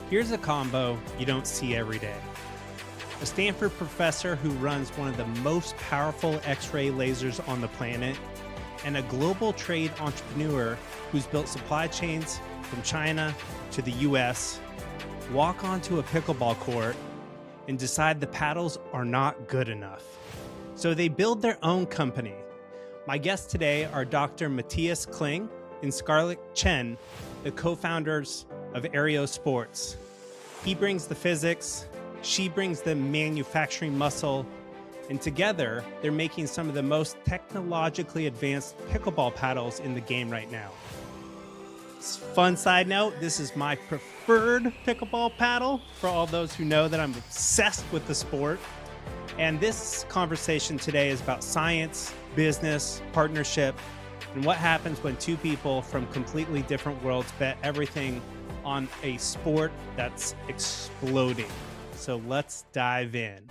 Here's a combo you don't see every day. A Stanford professor who runs one of the most powerful X-ray lasers on the planet, and a global trade entrepreneur who's built supply chains from China to the US, walk onto a pickleball court and decide the paddles are not good enough. So they build their own company. My guests today are Dr. Matthias Kling and Scarlett Chen, the co-founders of Aireo Sports. He brings the physics, she brings the manufacturing muscle, and together they're making some of the most technologically advanced pickleball paddles in the game right now. Fun side note, this is my preferred pickleball paddle for all those who know that I'm obsessed with the sport. And this conversation today is about science, business, partnership, and what happens when two people from completely different worlds bet everything on a sport that's exploding. So let's dive in.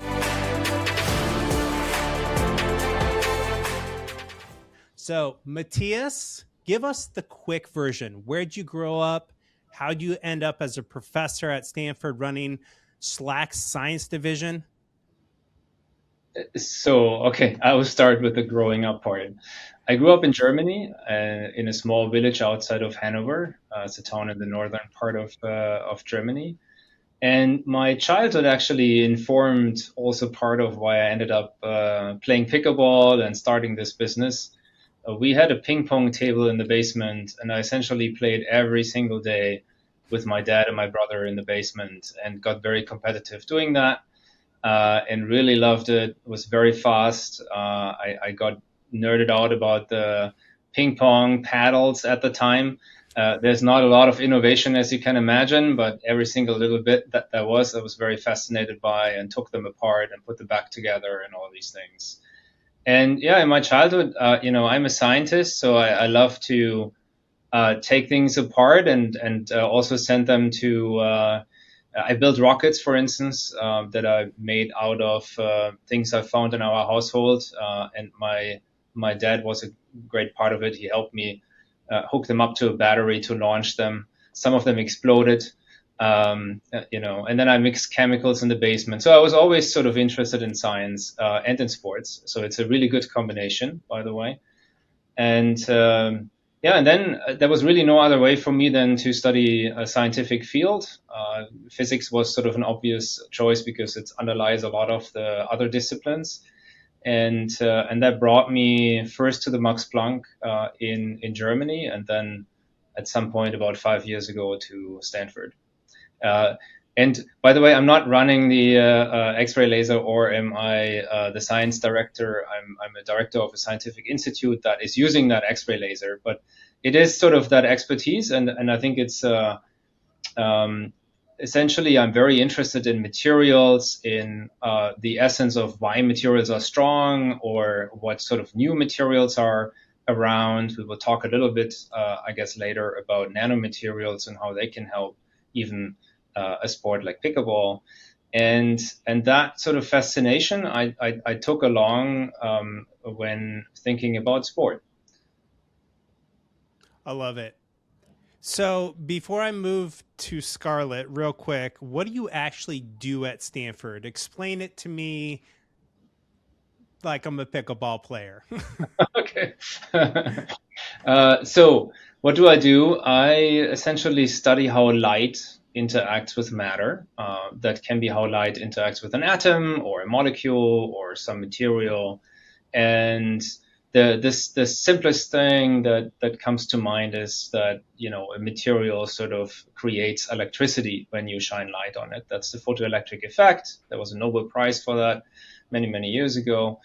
So Matthias, give us the quick version. Where'd you grow up? How'd you end up as a professor at Stanford running SLAC's science division? Okay, I will start with the growing up part. I grew up in Germany, in a small village outside of Hanover. It's a town in the northern part of Germany. And my childhood actually informed also part of why I ended up playing pickleball and starting this business. We had a ping pong table in the basement, and I essentially played every single day with my dad and my brother in the basement and got very competitive doing that. And really loved it. It was very fast. I got nerded out about the ping pong paddles at the time. There's not a lot of innovation, as you can imagine, but every single little bit that there was, I was very fascinated by and took them apart and put them back together and all these things. And yeah, in my childhood, I'm a scientist, so I love to take things apart and also send them to. I built rockets, for instance, that I made out of things I found in our household, and my dad was a great part of it. He helped me hook them up to a battery to launch them. Some of them exploded, and then I mixed chemicals in the basement. So I was always sort of interested in science and in sports. So it's a really good combination, by the way. And and then there was really no other way for me than to study a scientific field. Physics was sort of an obvious choice because it underlies a lot of the other disciplines. And that brought me first to the Max Planck in Germany, and then at some point about 5 years ago to Stanford. And by the way, I'm not running the X-ray laser, or am I the science director. I'm a director of a scientific institute that is using that X-ray laser, but it is sort of that expertise, and I think it's essentially I'm very interested in materials, in the essence of why materials are strong or what sort of new materials are around. We will talk a little bit, I guess, later about nanomaterials and how they can help even a sport like pickleball, and that sort of fascination I took along when thinking about sport. I love it. So before I move to Scarlett, real quick, what do you actually do at Stanford? Explain it to me like I'm a pickleball player. Okay. So what do I do? I essentially study how light interacts with matter. That can be how light interacts with an atom or a molecule or some material. And the simplest thing that comes to mind is that, a material sort of creates electricity when you shine light on it. That's the photoelectric effect. There was a Nobel Prize for that many, many years ago.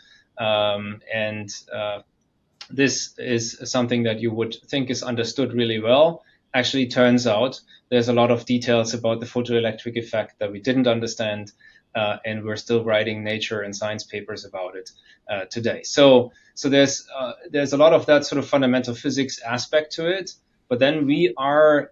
This is something that you would think is understood really well. Actually, turns out there's a lot of details about the photoelectric effect that we didn't understand, and we're still writing Nature and Science papers about it today. So there's a lot of that sort of fundamental physics aspect to it. But then we are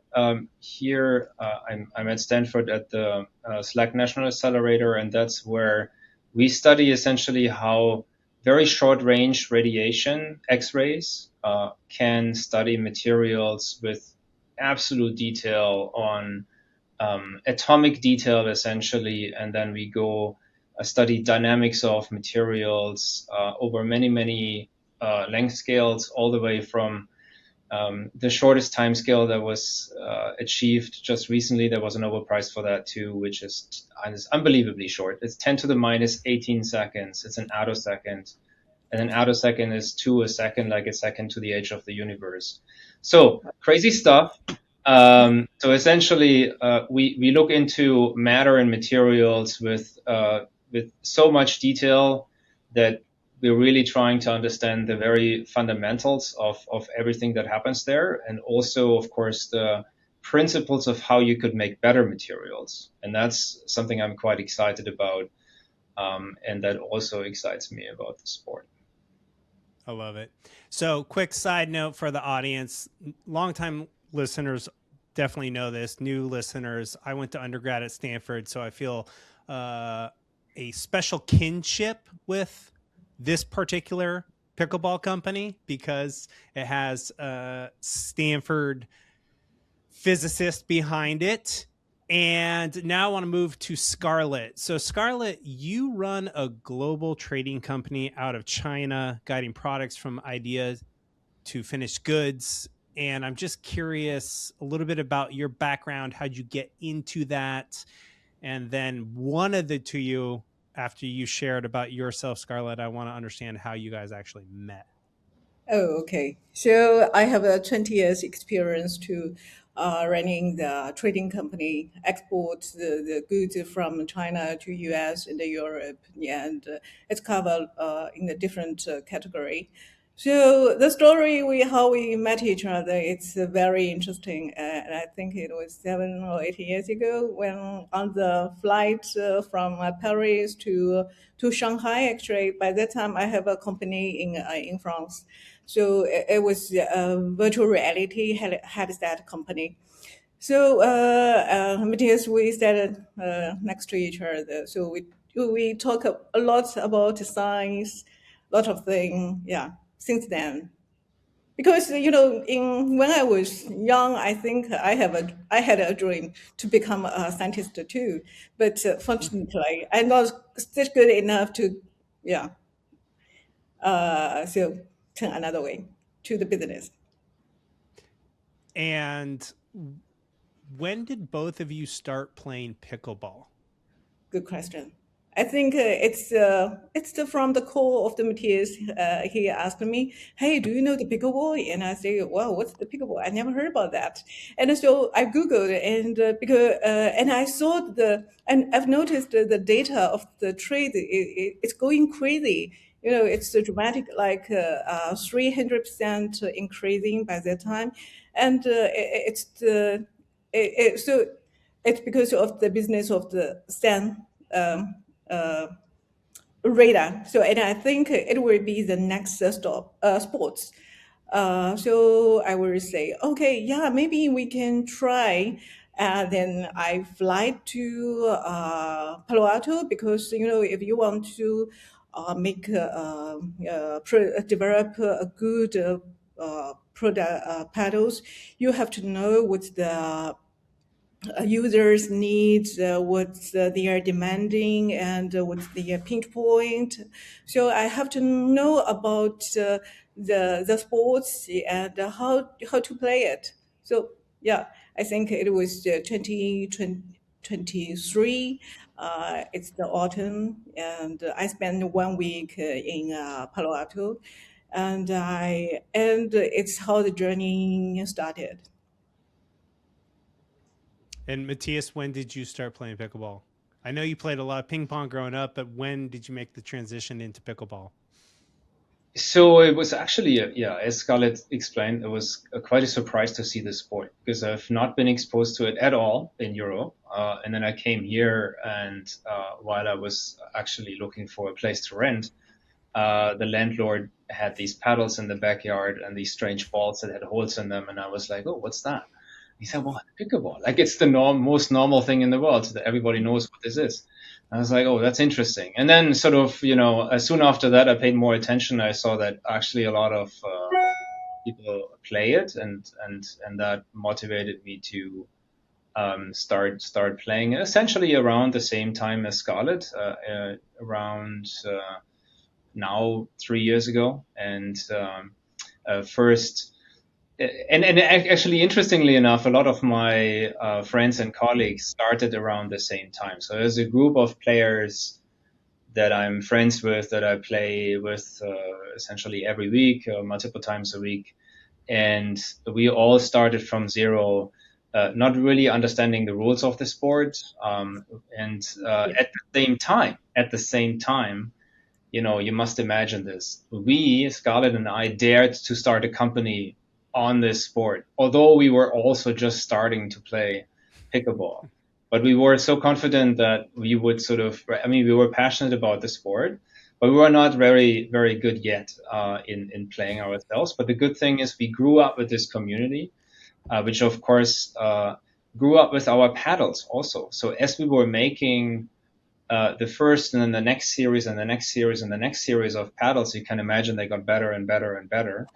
here. I'm at Stanford at the SLAC National Accelerator, and that's where we study essentially how very short range radiation, X-rays, can study materials with absolute detail on atomic detail essentially, and then we go study dynamics of materials over many length scales, all the way from the shortest time scale that was achieved just recently. There was a Nobel Prize for that too, which is unbelievably short. It's 10 to the minus 18 seconds. It's an attosecond. And an attosecond is to a second, like a second to the age of the universe. So crazy stuff. So essentially, we look into matter and materials with so much detail that we're really trying to understand the very fundamentals of everything that happens there, and also, of course, the principles of how you could make better materials. And that's something I'm quite excited about, and that also excites me about the sport. I love it. So, quick side note for the audience: longtime listeners definitely know this. New listeners, I went to undergrad at Stanford, so I feel a special kinship with this particular pickleball company because it has a Stanford physicist behind it. And now I want to move to Scarlett. So Scarlett, you run a global trading company out of China, guiding products from ideas to finished goods. And I'm just curious a little bit about your background. How'd you get into that? And then one of the two you, after you shared about yourself, Scarlett, I want to understand how you guys actually met. Oh, okay. So I have a 20 years experience to running the trading company, export the goods from China to US and Europe, and it's covered in a different category. So the story how we met each other, it's very interesting. And I think it was 7 or 8 years ago when on the flight from Paris to Shanghai. Actually, by that time I have a company in France. So it was virtual reality had that company. So Matthias, we started next to each other. So we talk a lot about science, a lot of things. Yeah, since then. Because in when I was young, I think I had a dream to become a scientist too. But fortunately, I'm not such good enough to, yeah. So turn another way to the business. And when did both of you start playing pickleball? Good question. I think from the core of the Matthias. He asked me, "Hey, do you know the pickleball?" And I say, "Wow, what's the pickleball? I never heard about that." And so I googled it, and because and I saw and I've noticed the data of the trade. It's going crazy. It's dramatic, like 300% increasing by that time, and so it's because of the business of the Stan um, uh, radar. So, and I think it will be the next stop, sports. So I will say, okay, yeah, maybe we can try. Then I fly to Palo Alto because if you want to make develop a good product paddles, you have to know what's the users' needs, what they are demanding, and what's the pinch point. So I have to know about the sports and how to play it. So yeah, I think it was 2023. It's the autumn, and I spent 1 week in Palo Alto, and it's how the journey started. And Matthias, when did you start playing pickleball? I know you played a lot of ping pong growing up, but when did you make the transition into pickleball? So it was actually, as Scarlett explained, it was quite a surprise to see the sport because I've not been exposed to it at all in Europe. And then I came here, and while I was actually looking for a place to rent, the landlord had these paddles in the backyard and these strange balls that had holes in them. And I was like, oh, what's that? He said, well, pickleball. Like it's the most normal thing in the world, so that everybody knows what this is. I was like, oh, that's interesting. And then sort of, as soon after that, I paid more attention. I saw that actually a lot of people play it, and that motivated me to start playing essentially around the same time as Scarlett, around now 3 years ago. And first, and actually, interestingly enough, a lot of my friends and colleagues started around the same time. So there's a group of players that I'm friends with, that I play with essentially every week, multiple times a week. And we all started from zero, not really understanding the rules of the sport. And at the same time, you must imagine this. We, Scarlett and I, dared to start a company on this sport, although we were also just starting to play pickleball. But we were so confident that we would we were passionate about the sport, but we were not very, very good yet in playing ourselves. But the good thing is we grew up with this community, which of course grew up with our paddles also. So as we were making the first and then the next series and the next series and the next series of paddles, you can imagine they got better and better and better.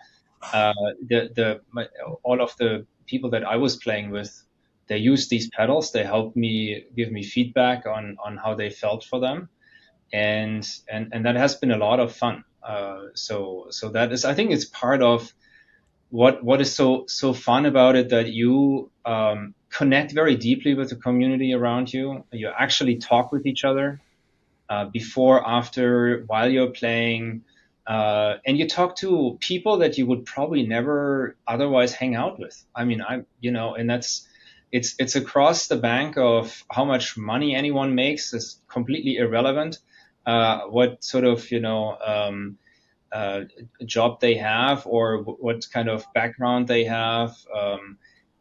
All of the people that I was playing with, they used these pedals. They helped me, give me feedback on how they felt for them, and that has been a lot of fun. So that is, I think, it's part of what is so fun about it, that you connect very deeply with the community around you. You actually talk with each other before, after, while you're playing. And you talk to people that you would probably never otherwise hang out with. I mean, and it's across the bank of how much money anyone makes is completely irrelevant. What sort of, job they have, or what kind of background they have.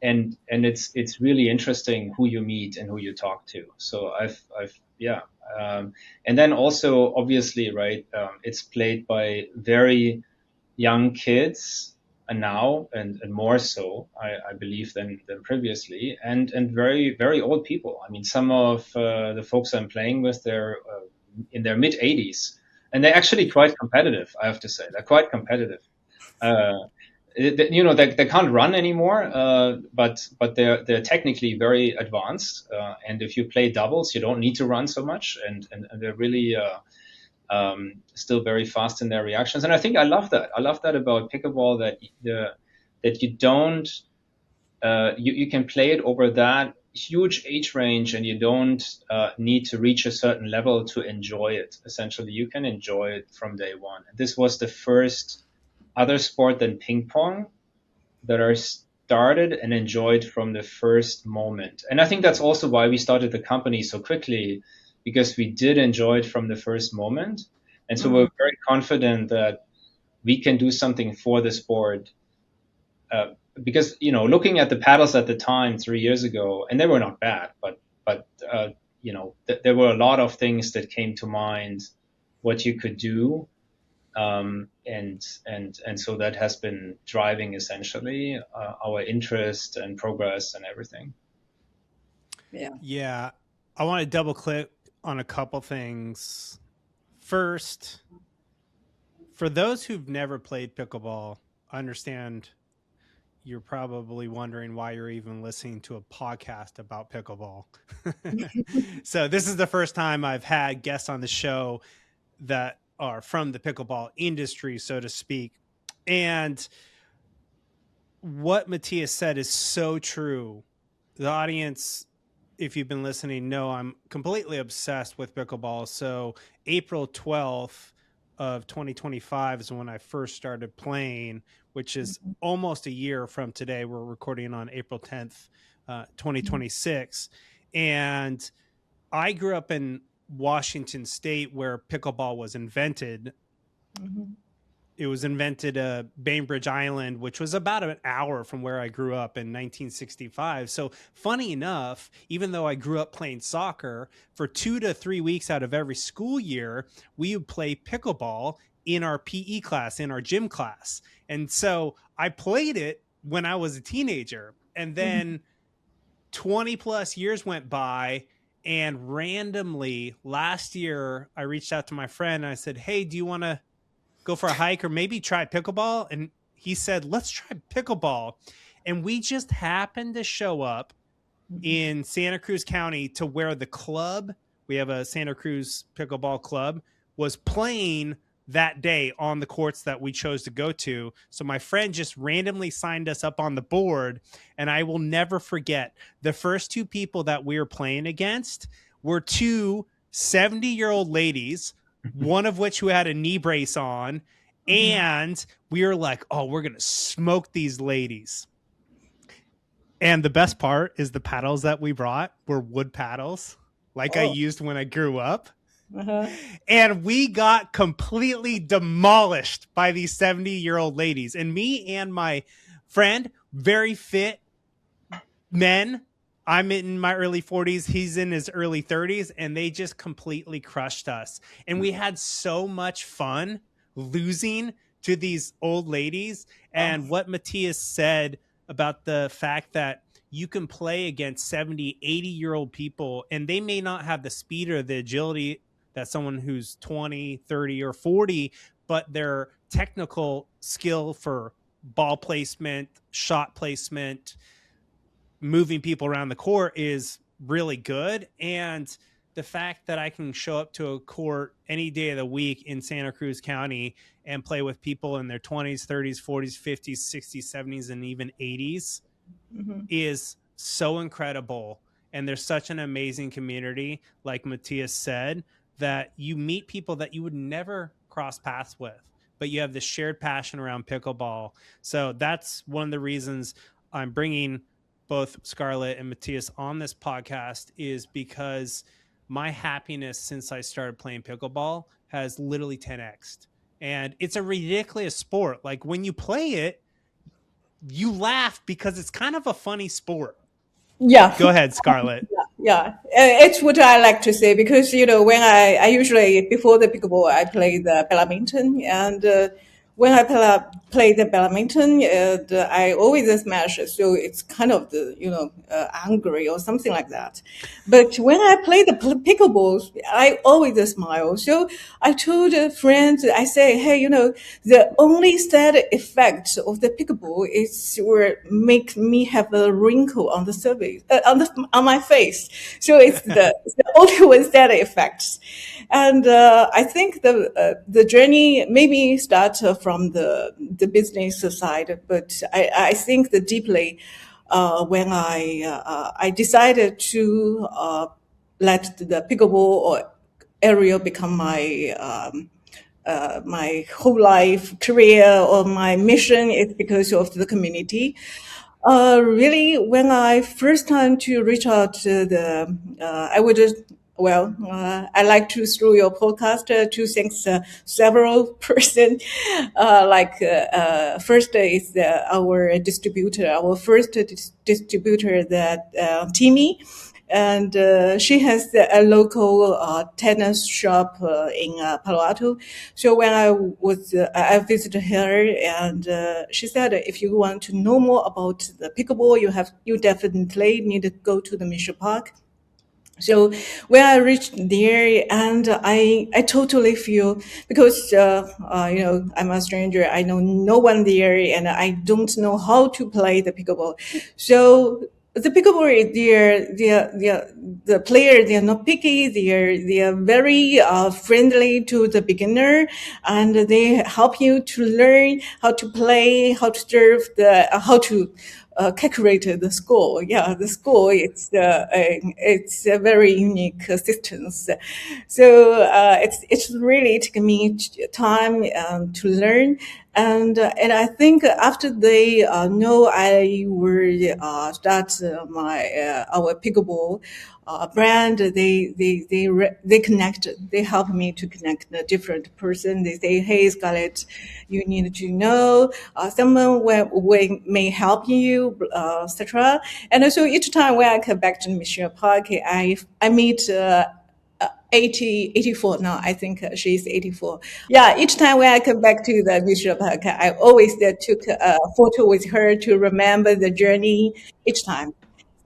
And it's really interesting who you meet and who you talk to. So yeah. And then also, obviously, right, it's played by very young kids now, and more so, I believe, than previously, and very, very old people. I mean, some of the folks I'm playing with, they're in their mid 80s, and they're actually quite competitive, I have to say. They're quite competitive. They can't run anymore, but they're technically very advanced. And if you play doubles, you don't need to run so much, and they're really still very fast in their reactions. And I think I love that. I love that about pickleball, that you don't you can play it over that huge age range, and you don't need to reach a certain level to enjoy it. Essentially, you can enjoy it from day one. This was the first other sport than ping pong that I started and enjoyed from the first moment. And I think that's also why we started the company so quickly, because we did enjoy it from the first moment. And so we're very confident that we can do something for the sport. Because, looking at the paddles at the time, 3 years ago, and they were not bad, but there were a lot of things that came to mind, what you could do. And so that has been driving essentially our interest and progress and everything. Yeah. I want to double click on a couple things. First, for those who've never played pickleball, I understand you're probably wondering why you're even listening to a podcast about pickleball. So this is the first time I've had guests on the show that are from the pickleball industry, so to speak. And what Matthias said is so true. The audience, if you've been listening, know I'm completely obsessed with pickleball. So April 12th of 2025 is when I first started playing, which is almost a year from today. We're recording on April 10th, 2026. And I grew up in Washington State, where pickleball was invented. It was invented Bainbridge Island, which was about an hour from where I grew up in 1965. So funny enough, even though I grew up playing soccer, for 2 to 3 weeks out of every school year, we would play pickleball in our PE class, in our gym class. And so I played it when I was a teenager. And then 20 plus years went by, and randomly last year, I reached out to my friend and I said, hey, do you want to go for a hike or maybe try pickleball? And he said, let's try pickleball. And we just happened to show up in Santa Cruz County to where the club, we have a Santa Cruz pickleball club, was playing that day on the courts that we chose to go to. So my friend just randomly signed us up on the board. And I will never forget the first two people that we were playing against were two 70-year-old ladies, one of which who had a knee brace on. And we were like, oh, we're going to smoke these ladies. And the best part is the paddles that we brought were wood paddles, like I used when I grew up. And we got completely demolished by these 70-year-old ladies. And me and my friend, very fit men, I'm in my early 40s, he's in his early 30s, and they just completely crushed us. And we had so much fun losing to these old ladies. And what Matthias said about the fact that you can play against 70, 80-year-old people, and they may not have the speed or the agility that someone who's 20, 30, or 40, but their technical skill for ball placement, shot placement, moving people around the court is really good. And the fact that I can show up to a court any day of the week in Santa Cruz County and play with people in their 20s, 30s, 40s, 50s, 60s, 70s, and even 80s is so incredible. And there's such an amazing community, like Matthias said, that you meet people that you would never cross paths with, but you have this shared passion around pickleball. So that's one of the reasons I'm bringing both Scarlett and Matthias on this podcast, is because my happiness since I started playing pickleball has literally 10x'd. And it's a ridiculous sport. Like when you play it, you laugh because it's kind of a funny sport. Yeah. Go ahead, Scarlett. Yeah, it's what I like to say, because, when I usually, before the pickleball, I play the badminton. And when I play the badminton, I always smash. So it's kind of angry or something like that. But when I play the pickleball, I always smile. So I told a friend, I say, hey, the only side effect of the pickleball is will make me have a wrinkle on the surface, on my face. So it's the only one side effects. And I think the journey maybe starts from the business side, but I think that deeply when I decided to let the pickleball or Aereo become my whole life career or my mission, is because of the community. Really, when I first time to reach out to I would just, I like to through your podcast to thank several person. First is our distributor, our first distributor, that Timmy. And she has a local tennis shop in Palo Alto. So when I visited her, and she said, if you want to know more about the pickleball, you definitely need to go to the Mission Park. So when I reached there, and I totally feel, because I'm a stranger, I know no one there, and I don't know how to play the pickleball. So the pickleball is the player, they are not picky, they are very friendly to the beginner, and they help you to learn how to play, how to serve, how to calculate the score. Yeah, the score, it's a very unique systems. So it's really taken me time to learn. And I think after they know I will start our pickleball brand, they connect. They help me to connect the different person. They say, "Hey, Scarlett, you need to know someone we may help you, etc." And so each time when I come back to Michelle Park, I meet. 84 now. I think she's 84. Yeah, each time when I come back to the Bishop Park, I always took a photo with her to remember the journey each time.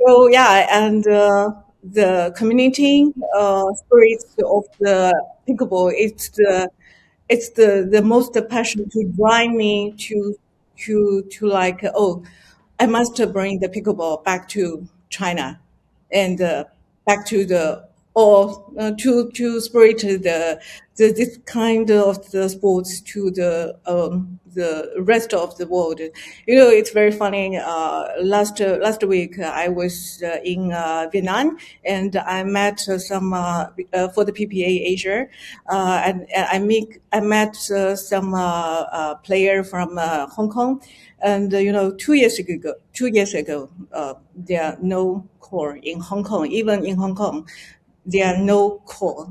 So yeah, and the community spirit of the pickleball, it's the most passion to drive me to like, I must bring the pickleball back to China. and back to the or to spread the this kind of the sports to the rest of the world. It's very funny. Last week I was in Vietnam, and I met some for the PPA Asia, and I met some player from Hong Kong, and 2 years ago, there are no core in Hong Kong. Even in Hong Kong, there are no core.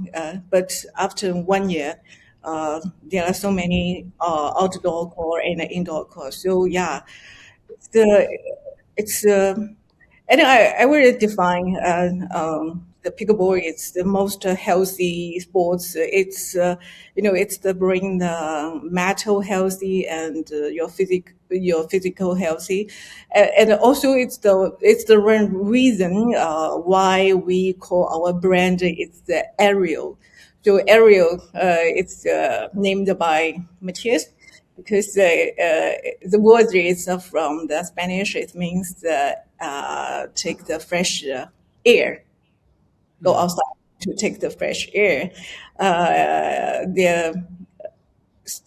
But after 1 year, there are so many outdoor core and indoor core. So yeah, the it's and I will define the pickleball. It's the most healthy sports. It's the bring the mental healthy and your physical healthy, and also it's the reason why we call our brand it's the Aereo. So Aereo, it's named by Matthias because the word is from the Spanish. It means take the fresh air, go Mm. outside to take the fresh air.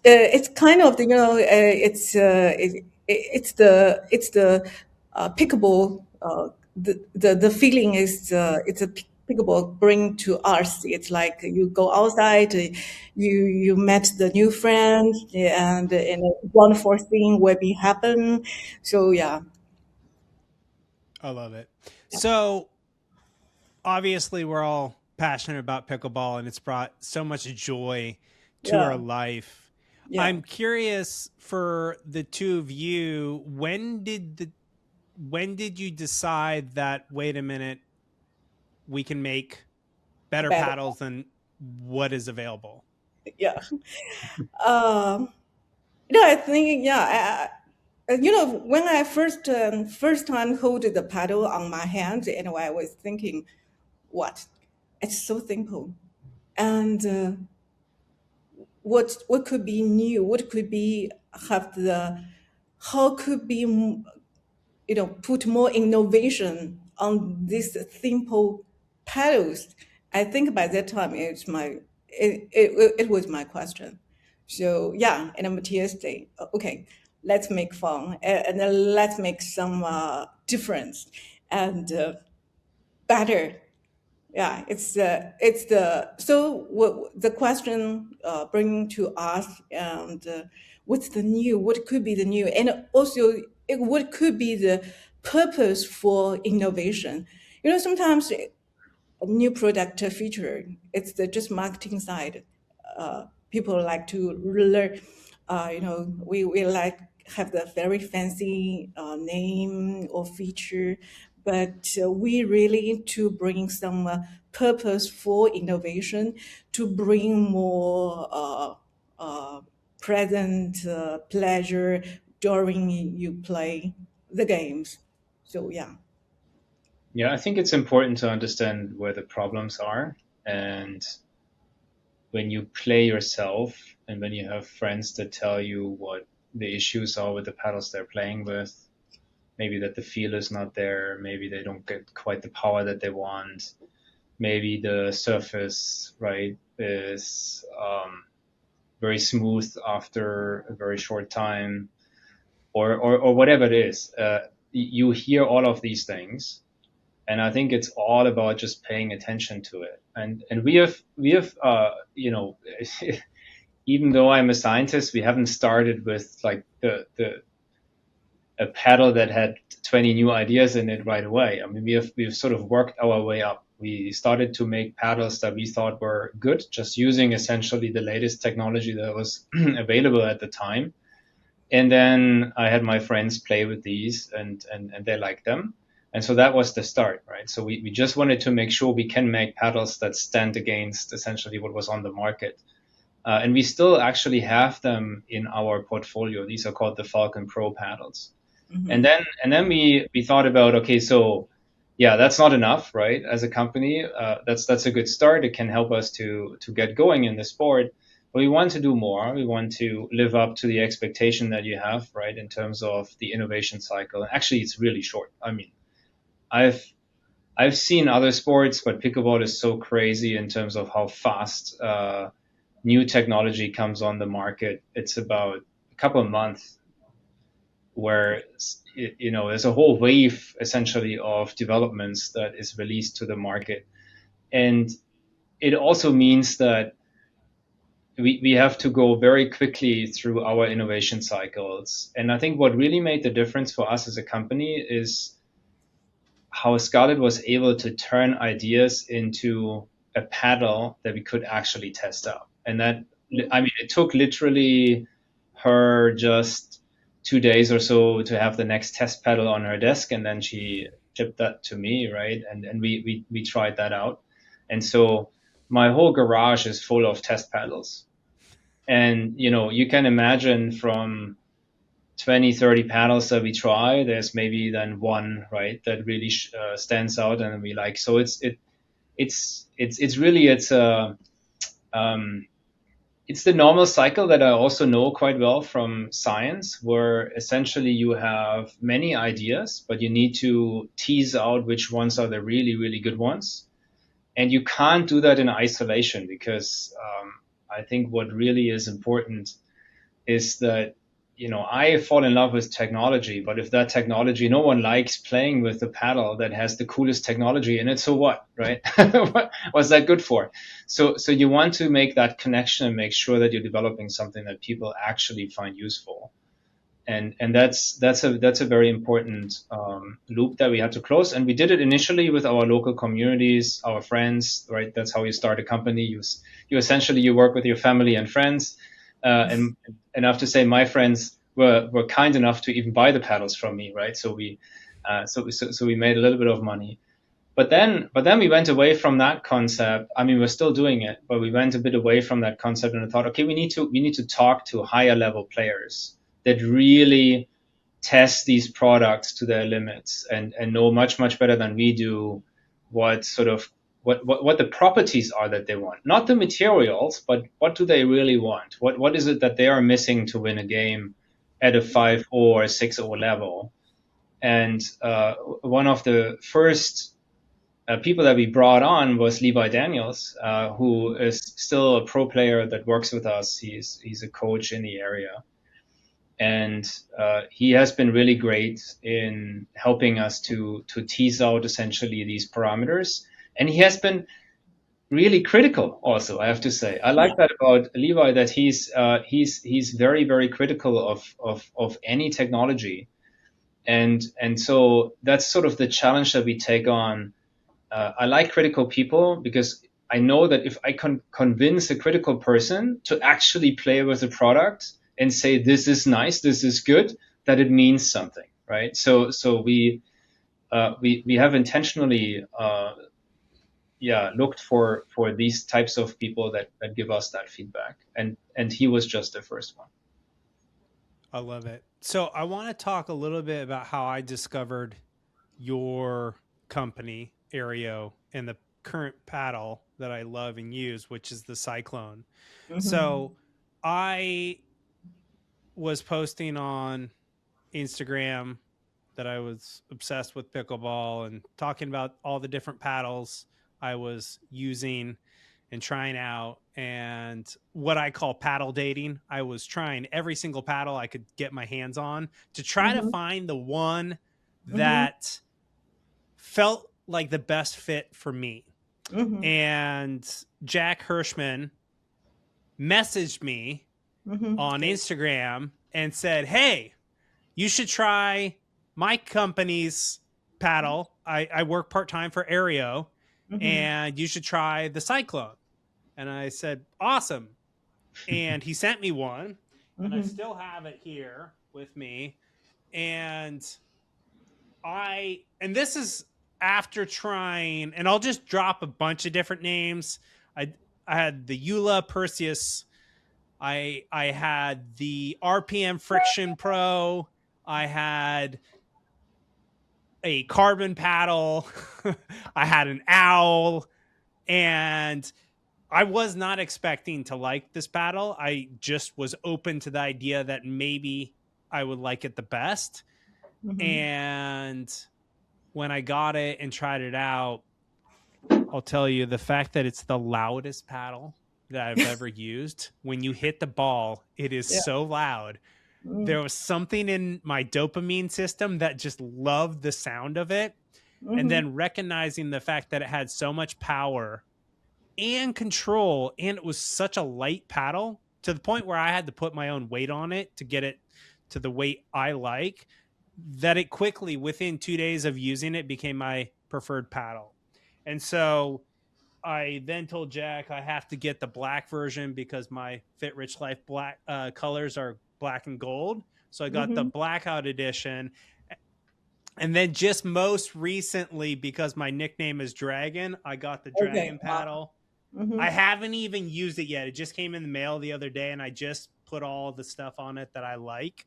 It's kind of it's the pickable. The feeling is it's a pickable bring to us. It's like you go outside, you met the new friend, and wonderful thing will be happen. So yeah, I love it. So obviously we're all passionate about pickleball and it's brought so much joy to our yeah, life. yeah. I'm curious for the two of you, when did you decide that wait a minute, we can make better Better, paddles than what is available? yeah. Um, I think yeah. When I first time hold the paddle on my hand, and I was thinking, what? It's so simple, and what could be new? What could be have the how could be put more innovation on these simple paddles? I think by that time it was my question. So yeah, and Matthias say, okay, let's make fun and then let's make some difference and better. Yeah, it's the so what the question bringing to us, and what's the new? What could be the new? And also, what could be the purpose for innovation? Sometimes a new product feature, it's the just marketing side. People like to learn, we like have the very fancy name or feature, but we really need to bring some purpose for innovation to bring more present pleasure during you play the games. So yeah. Yeah, I think it's important to understand where the problems are. And when you play yourself and when you have friends that tell you what the issues are with the paddles they're playing with, maybe that the feel is not there, maybe they don't get quite the power that they want, maybe the surface, right, is very smooth after a very short time, or whatever it is. You hear all of these things, and I think it's all about just paying attention to it. And we have even though I'm a scientist, we haven't started with like the a paddle that had 20 new ideas in it right away. I mean, we've sort of worked our way up. We started to make paddles that we thought were good, just using essentially the latest technology that was available at the time. And then I had my friends play with these, and they liked them. And so that was the start, right? So we just wanted to make sure we can make paddles that stand against essentially what was on the market. And we still actually have them in our portfolio. These are called the Falcon Pro paddles. Mm-hmm. And then we thought about, okay, so yeah, that's not enough, right? As a company, that's a good start. It can help us to get going in the sport. But we want to do more. We want to live up to the expectation that you have, right, in terms of the innovation cycle. And actually, it's really short. I mean, I've I've seen other sports, but pickleball is so crazy in terms of how fast new technology comes on the market. It's about a couple of months where there's a whole wave essentially of developments that is released to the market, and it also means that we have to go very quickly through our innovation cycles. And I think what really made the difference for us as a company is how Scarlett was able to turn ideas into a paddle that we could actually test out. And that, I mean, it took literally her just 2 days or so to have the next test paddle on her desk, and then she shipped that to me, right? And we tried that out. And so my whole garage is full of test paddles. And, you can imagine from 20, 30 paddles that we try, there's maybe then one, right, that really stands out and we like. So it's the normal cycle that I also know quite well from science, where essentially you have many ideas, but you need to tease out which ones are the really, really good ones. And you can't do that in isolation, because I think what really is important is that, I fall in love with technology, but if that technology, no one likes playing with the paddle that has the coolest technology in it, so what, right? What's that good for? So you want to make that connection and make sure that you're developing something that people actually find useful. And that's a very important loop that we had to close. And we did it initially with our local communities, our friends, right? That's how you start a company. You essentially work with your family and friends. And I have to say, my friends were kind enough to even buy the paddles from me, right? So we made a little bit of money. But then we went away from that concept. I mean, we're still doing it, but we went a bit away from that concept and I thought, okay, we need to talk to higher level players that really test these products to their limits and know much, much better than we do what the properties are that they want. Not the materials, but what do they really want? What is it that they are missing to win a game at a 5-0 or 6-0 level? And one of the first people that we brought on was Levi Daniels, who is still a pro player that works with us. He's a coach in the area. And he has been really great in helping us to tease out essentially these parameters. And he has been really critical also, I have to say. I like that about Levi, that he's very, very critical of any technology. And so that's sort of the challenge that we take on. I like critical people because I know that if I can convince a critical person to actually play with the product and say, this is nice, this is good, that it means something, right? So we have intentionally looked for these types of people that give us that feedback, and he was just the first one. I love it. So I want to talk a little bit about how I discovered your company, Aereo, and the current paddle that I love and use, which is the Cyclone. Mm-hmm. So I was posting on Instagram that I was obsessed with pickleball and talking about all the different paddles I was using and trying out, and what I call paddle dating. I was trying every single paddle I could get my hands on to try to find the one that felt like the best fit for me. And Jack Hirschman messaged me on Instagram and said, hey, you should try my company's paddle. I work part-time for Aereo, and you should try the Cyclone. And I said, awesome. And he sent me one, and I still have it here with me. And this is after trying, and I'll just drop a bunch of different names. I had the Eula Perseus. I had the RPM Friction Pro. I had a carbon paddle. I had an owl, and I was not expecting to like this paddle. I just was open to the idea that maybe I would like it the best. And when I got it and tried it out, I'll tell you the fact that it's the loudest paddle that I've ever used. When you hit the ball, it is Yeah. so loud. There was something in my dopamine system that just loved the sound of it. And then recognizing the fact that it had so much power and control, and it was such a light paddle to the point where I had to put my own weight on it to get it to the weight I like, that it quickly, within 2 days of using it, became my preferred paddle. And so I then told Jack I have to get the black version because my Fit Rich Life black colors are black and gold. So I got the blackout edition. And then just most recently, because my nickname is Dragon, I got the Dragon paddle. I haven't even used it yet. It just came in the mail the other day, and I just put all the stuff on it that I like.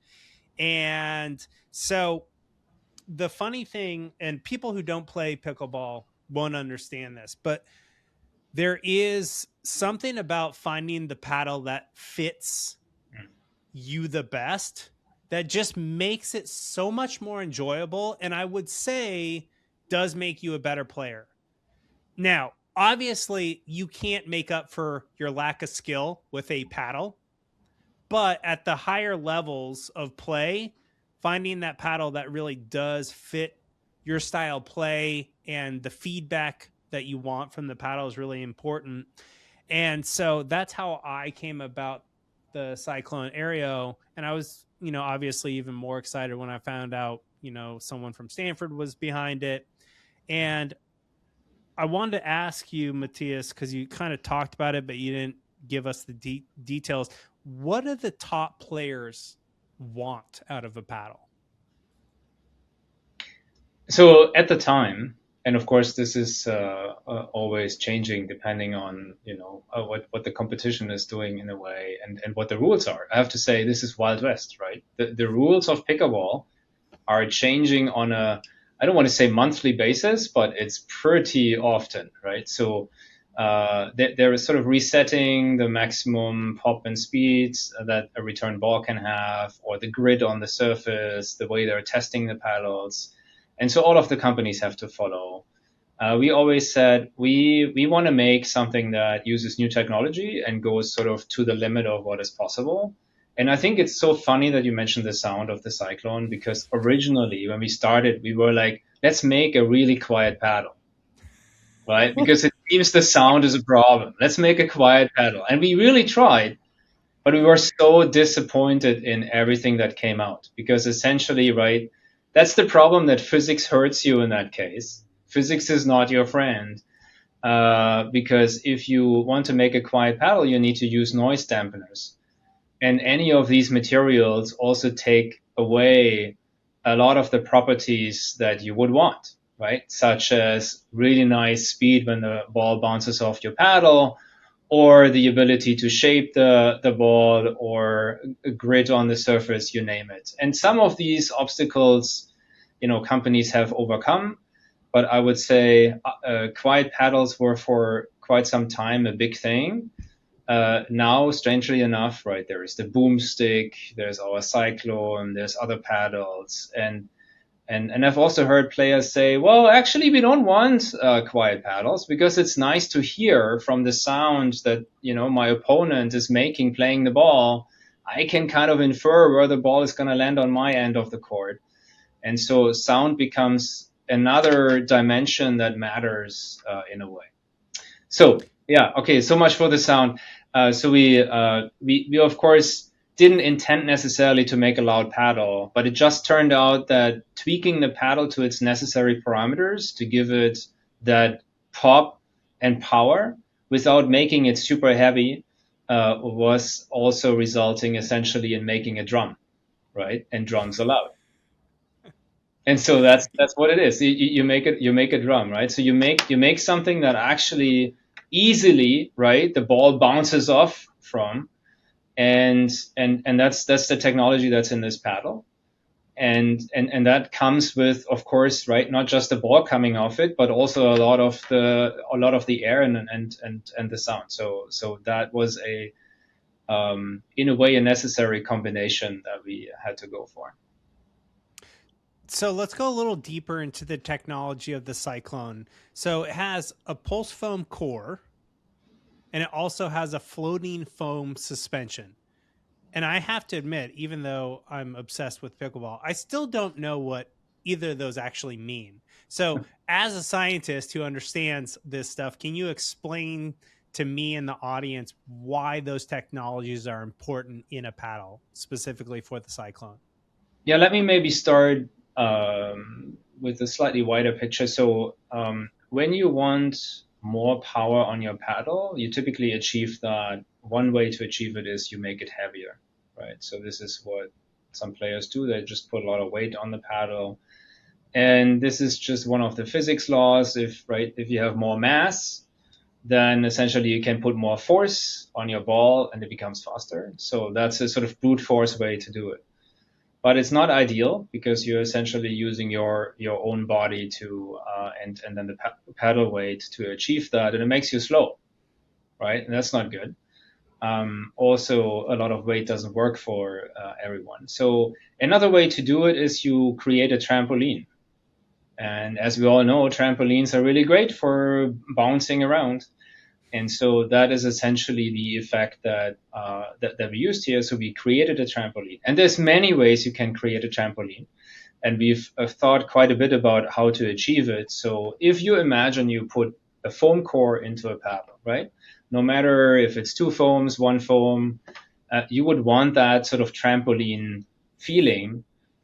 And so the funny thing, and people who don't play pickleball won't understand this, but there is something about finding the paddle that fits you the best that just makes it so much more enjoyable, and I would say does make you a better player. Now, obviously, you can't make up for your lack of skill with a paddle, but at the higher levels of play, finding that paddle that really does fit your style play and the feedback that you want from the paddle is really important. And so that's how I came about the Cyclone Aereo. And I was, obviously even more excited when I found out, someone from Stanford was behind it. And I wanted to ask you, Matthias, because you kind of talked about it, but you didn't give us the details. What do the top players want out of a paddle? So at the time, and of course this is always changing depending on what the competition is doing in a way, and what the rules are. I have to say this is Wild West, right? The rules of pickleball are changing on a, I don't want to say monthly basis, but it's pretty often, right? So there is sort of resetting the maximum pop and speeds that a return ball can have, or the grid on the surface, the way they're testing the paddles. And so all of the companies have to follow. We always said we want to make something that uses new technology and goes sort of to the limit of what is possible. And I think it's so funny that you mentioned the sound of the Cyclone, because originally when we started, we were like, let's make a really quiet paddle, right? Because it seems the sound is a problem. Let's make a quiet paddle. And we really tried, but we were so disappointed in everything that came out, because essentially, right, that's the problem, that physics hurts you in that case. Physics is not your friend, because if you want to make a quiet paddle, you need to use noise dampeners. And any of these materials also take away a lot of the properties that you would want, right? Such as really nice speed when the ball bounces off your paddle, or the ability to shape the ball, or a grid on the surface, you name it. And some of these obstacles, companies have overcome, but I would say quiet paddles were for quite some time a big thing. Now, strangely enough, right, there is the boomstick, there's our Cyclone, there's other paddles, and I've also heard players say, well, actually, we don't want quiet paddles, because it's nice to hear from the sound that my opponent is making playing the ball. I can kind of infer where the ball is going to land on my end of the court, and so sound becomes another dimension that matters in a way. So yeah, okay, so much for the sound. So we of course didn't intend necessarily to make a loud paddle, but it just turned out that tweaking the paddle to its necessary parameters to give it that pop and power without making it super heavy was also resulting essentially in making a drum, right? And drums are loud. And so that's what it is. You make a drum, right? So you make something that actually easily, right, the ball bounces off from, and that's the technology that's in this paddle, and that comes with, of course, right, not just the ball coming off it, but also a lot of the air and the sound. So that was in a way a necessary combination that we had to go for. So let's go a little deeper into the technology of the Cyclone. So it has a pulse foam core, and it also has a floating foam suspension. And I have to admit, even though I'm obsessed with pickleball, I still don't know what either of those actually mean. So, as a scientist who understands this stuff, can you explain to me and the audience why those technologies are important in a paddle, specifically for the Cyclone? Yeah, let me maybe start with a slightly wider picture. So when you want more power on your paddle, you typically achieve that. One way to achieve it is you make it heavier, right? So this is what some players do. They just put a lot of weight on the paddle. And this is just one of the physics laws. If you have more mass, then essentially you can put more force on your ball and it becomes faster. So that's a sort of brute force way to do it. But it's not ideal because you're essentially using your own body to and then the paddle weight to achieve that, and it makes you slow, right? And that's not good. Also, a lot of weight doesn't work for everyone. So another way to do it is you create a trampoline. And as we all know, trampolines are really great for bouncing around. And so that is essentially the effect that we used here. So we created a trampoline, and there's many ways you can create a trampoline, and we've thought quite a bit about how to achieve it. So if you imagine you put a foam core into a paddle, right? No matter if it's two foams, one foam, you would want that sort of trampoline feeling,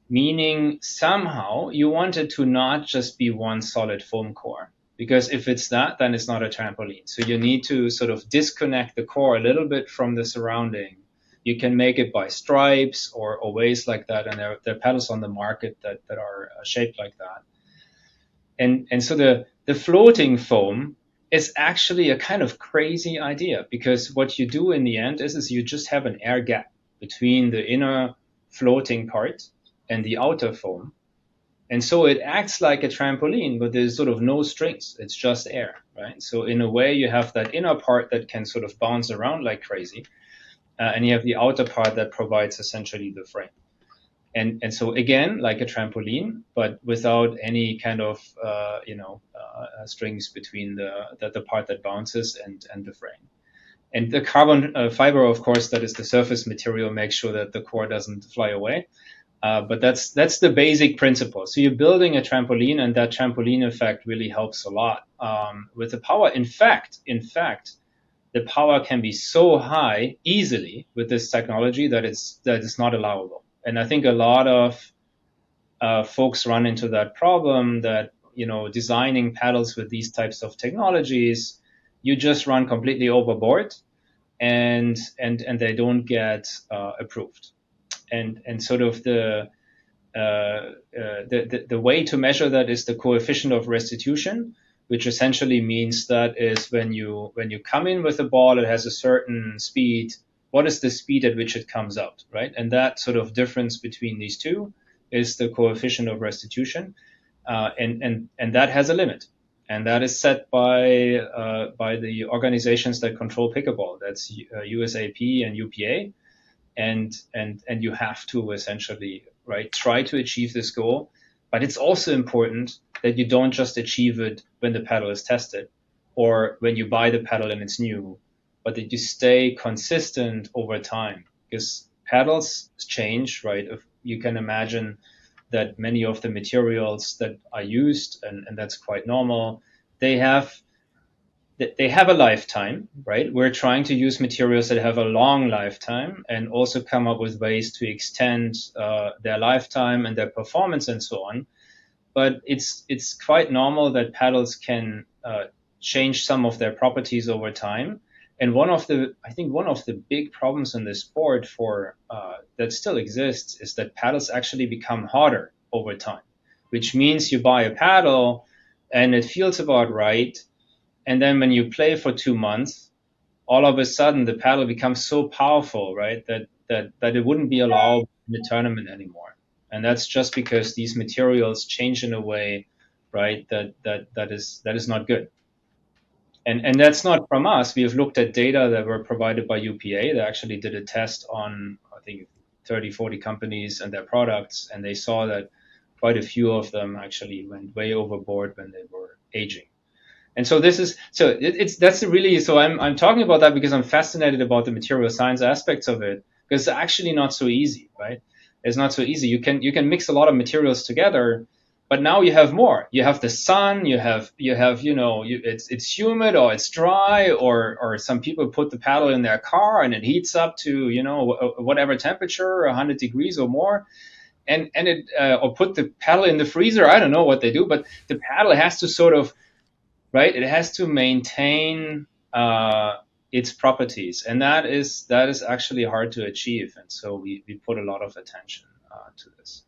meaning somehow you want it to not just be one solid foam core. Because if it's that, then it's not a trampoline. So you need to sort of disconnect the core a little bit from the surrounding. You can make it by stripes or ways like that. And there are paddles on the market that are shaped like that. And so the floating foam is actually a kind of crazy idea, because what you do in the end is you just have an air gap between the inner floating part and the outer foam. And so it acts like a trampoline, but there's sort of no strings. It's just air, right? So in a way, you have that inner part that can sort of bounce around like crazy. And you have the outer part that provides essentially the frame. And so again, like a trampoline, but without any kind of, strings between the part that bounces and the frame. And the carbon fiber, of course, that is the surface material, makes sure that the core doesn't fly away. But that's the basic principle. So you're building a trampoline, and that trampoline effect really helps a lot with the power. In fact, the power can be so high easily with this technology that it's not allowable. And I think a lot of folks run into that problem that, designing paddles with these types of technologies, you just run completely overboard, and they don't get approved. And sort of the way to measure that is the coefficient of restitution, which essentially means that is when you come in with a ball, it has a certain speed. What is the speed at which it comes out, right? And that sort of difference between these two is the coefficient of restitution, and that has a limit, and that is set by the organizations that control pickleball. That's USAP and UPA. And you have to essentially, right, try to achieve this goal. But it's also important that you don't just achieve it when the paddle is tested or when you buy the paddle and it's new, but that you stay consistent over time, because paddles change, right? If you can imagine that many of the materials that are used, and that's quite normal, they have a lifetime, right? We're trying to use materials that have a long lifetime and also come up with ways to extend their lifetime and their performance and so on. But it's quite normal that paddles can change some of their properties over time. And I think one of the big problems in this sport that still exists is that paddles actually become harder over time, which means you buy a paddle and it feels about right. And then when you play for 2 months, all of a sudden the paddle becomes so powerful, right, that it wouldn't be allowed in the tournament anymore. And that's just because these materials change in a way, right, that is not good. And that's not from us. We have looked at data that were provided by UPA. They actually did a test on, I think, 30, 40 companies and their products, and they saw that quite a few of them actually went way overboard when they were aging. And so this is so it's that's really so I'm talking about that because I'm fascinated about the material science aspects of it, because it's actually not so easy, right? It's not so easy. You can mix a lot of materials together, but now you have more. You have the sun. You have it's humid or it's dry, or some people put the paddle in their car and it heats up to whatever temperature, 100 degrees or more, and it or put the paddle in the freezer. I don't know what they do, but the paddle has to sort of, right? It has to maintain its properties, and that is actually hard to achieve. And so we put a lot of attention to this.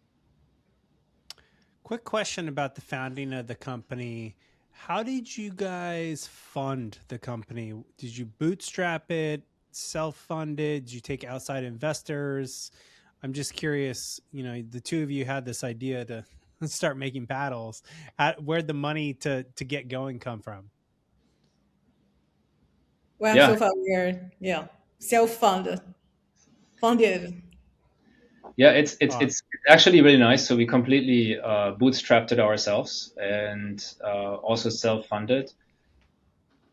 Quick question about the founding of the company. How did you guys fund the company? Did you bootstrap it, self-funded? Did you take outside investors? I'm just curious, the two of you had this idea to start making paddles. Where'd the money to get going come from? Well, Yeah. so far we're self-funded, funded. Yeah, it's actually really nice. So we completely bootstrapped it ourselves, and also self-funded.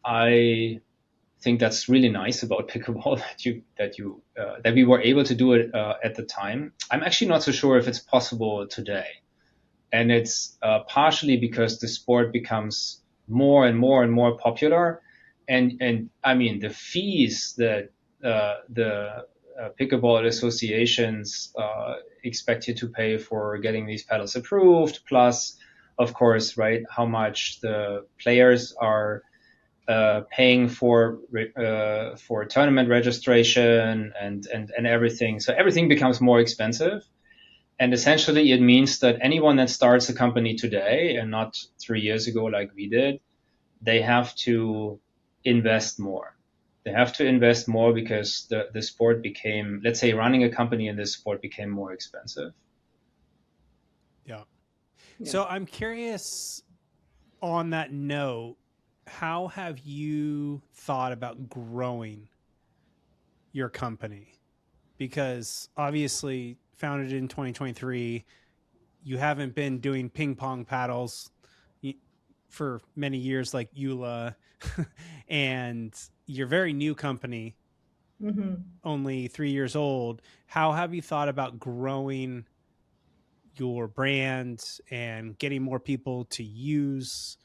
I think that's really nice about pickleball that we were able to do it at the time. I'm actually not so sure if it's possible today, and it's partially because the sport becomes more and more and more popular, and I mean the fees that the pickleball associations expect you to pay for getting these paddles approved, plus of course, right, how much the players are paying for tournament registration and everything. So everything becomes more expensive. And essentially, it means that anyone that starts a company today and not 3 years ago like we did, they have to invest more. They have to invest more because the sport became, let's say, running a company in this sport became more expensive. Yeah. So I'm curious, on that note, how have you thought about growing your company? Because obviously, founded in 2023, you haven't been doing ping pong paddles for many years like Eula, and you're a very new company, only 3 years old. How have you thought about growing your brand and getting more people to use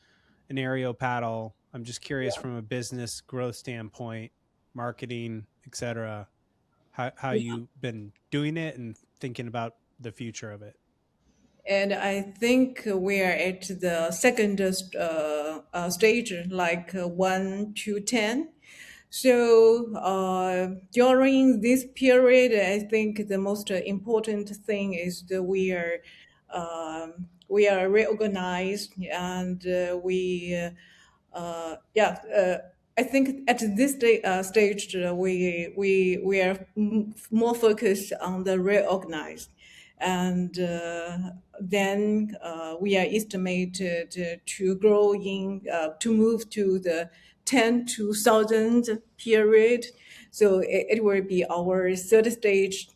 an Aereo paddle? I'm just curious from a business growth standpoint, marketing, etc., how you've been doing it and thinking about the future of it. And I think we are at the second stage, like 1 to 10. So during this period, I think the most important thing is that we are reorganized, and I think at this stage we are more focused on the reorganized, and then we are estimated to grow to move to the 10 to 1,000 period. So it will be our third stage.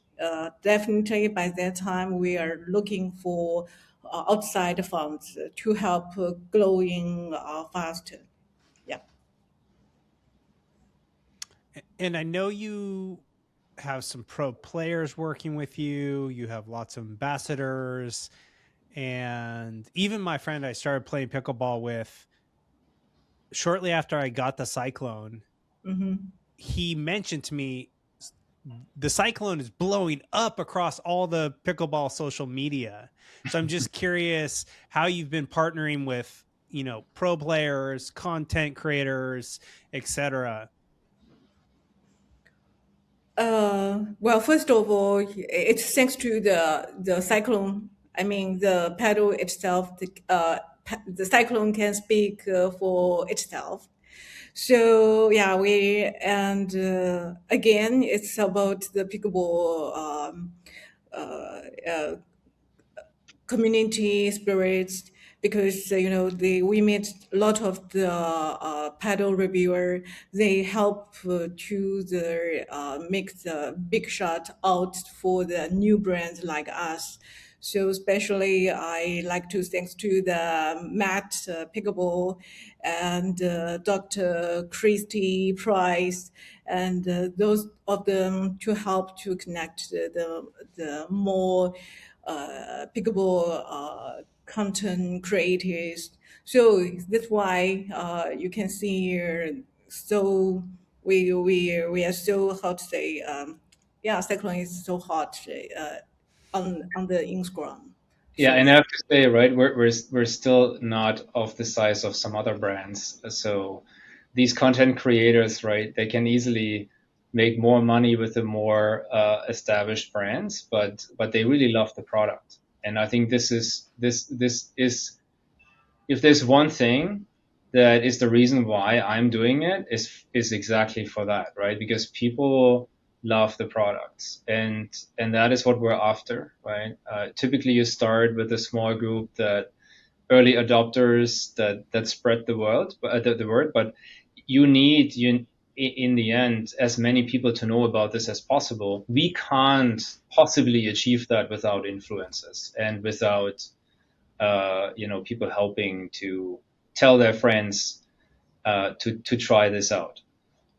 Definitely by that time, we are looking for outside funds to help growing faster. Yeah. And I know you have some pro players working with you. You have lots of ambassadors. And even my friend I started playing pickleball with, shortly after I got the Cyclone, he mentioned to me, the Cyclone is blowing up across all the pickleball social media. So I'm just curious how you've been partnering with, pro players, content creators, etc. Well, first of all, it's thanks to the Cyclone. I mean, the paddle itself, the Cyclone can speak for itself. So yeah, again, it's about the pickleball community spirits, because we meet a lot of the paddle reviewer. They help to make the big shot out for the new brands like us. So especially I like to thanks to the Matt Pickleball and Dr. Christy Price and those of them to help to connect the more Pickleball content creators. So that's why you can see here. So we are so how to say yeah, Cyclone is so hot on the Instagram. Yeah, So and I have to say, right, we're still not of the size of some other brands. So these content creators, right, they can easily make more money with the more established brands, but they really love the product. And I think this is if there's one thing that is the reason why I'm doing it is exactly for that, right? Because people love the products, and that is what we're after, right? Typically, you start with a small group that early adopters that spread the world, the word, but you in the end as many people to know about this as possible. We can't possibly achieve that without influencers and without people helping to tell their friends to try this out.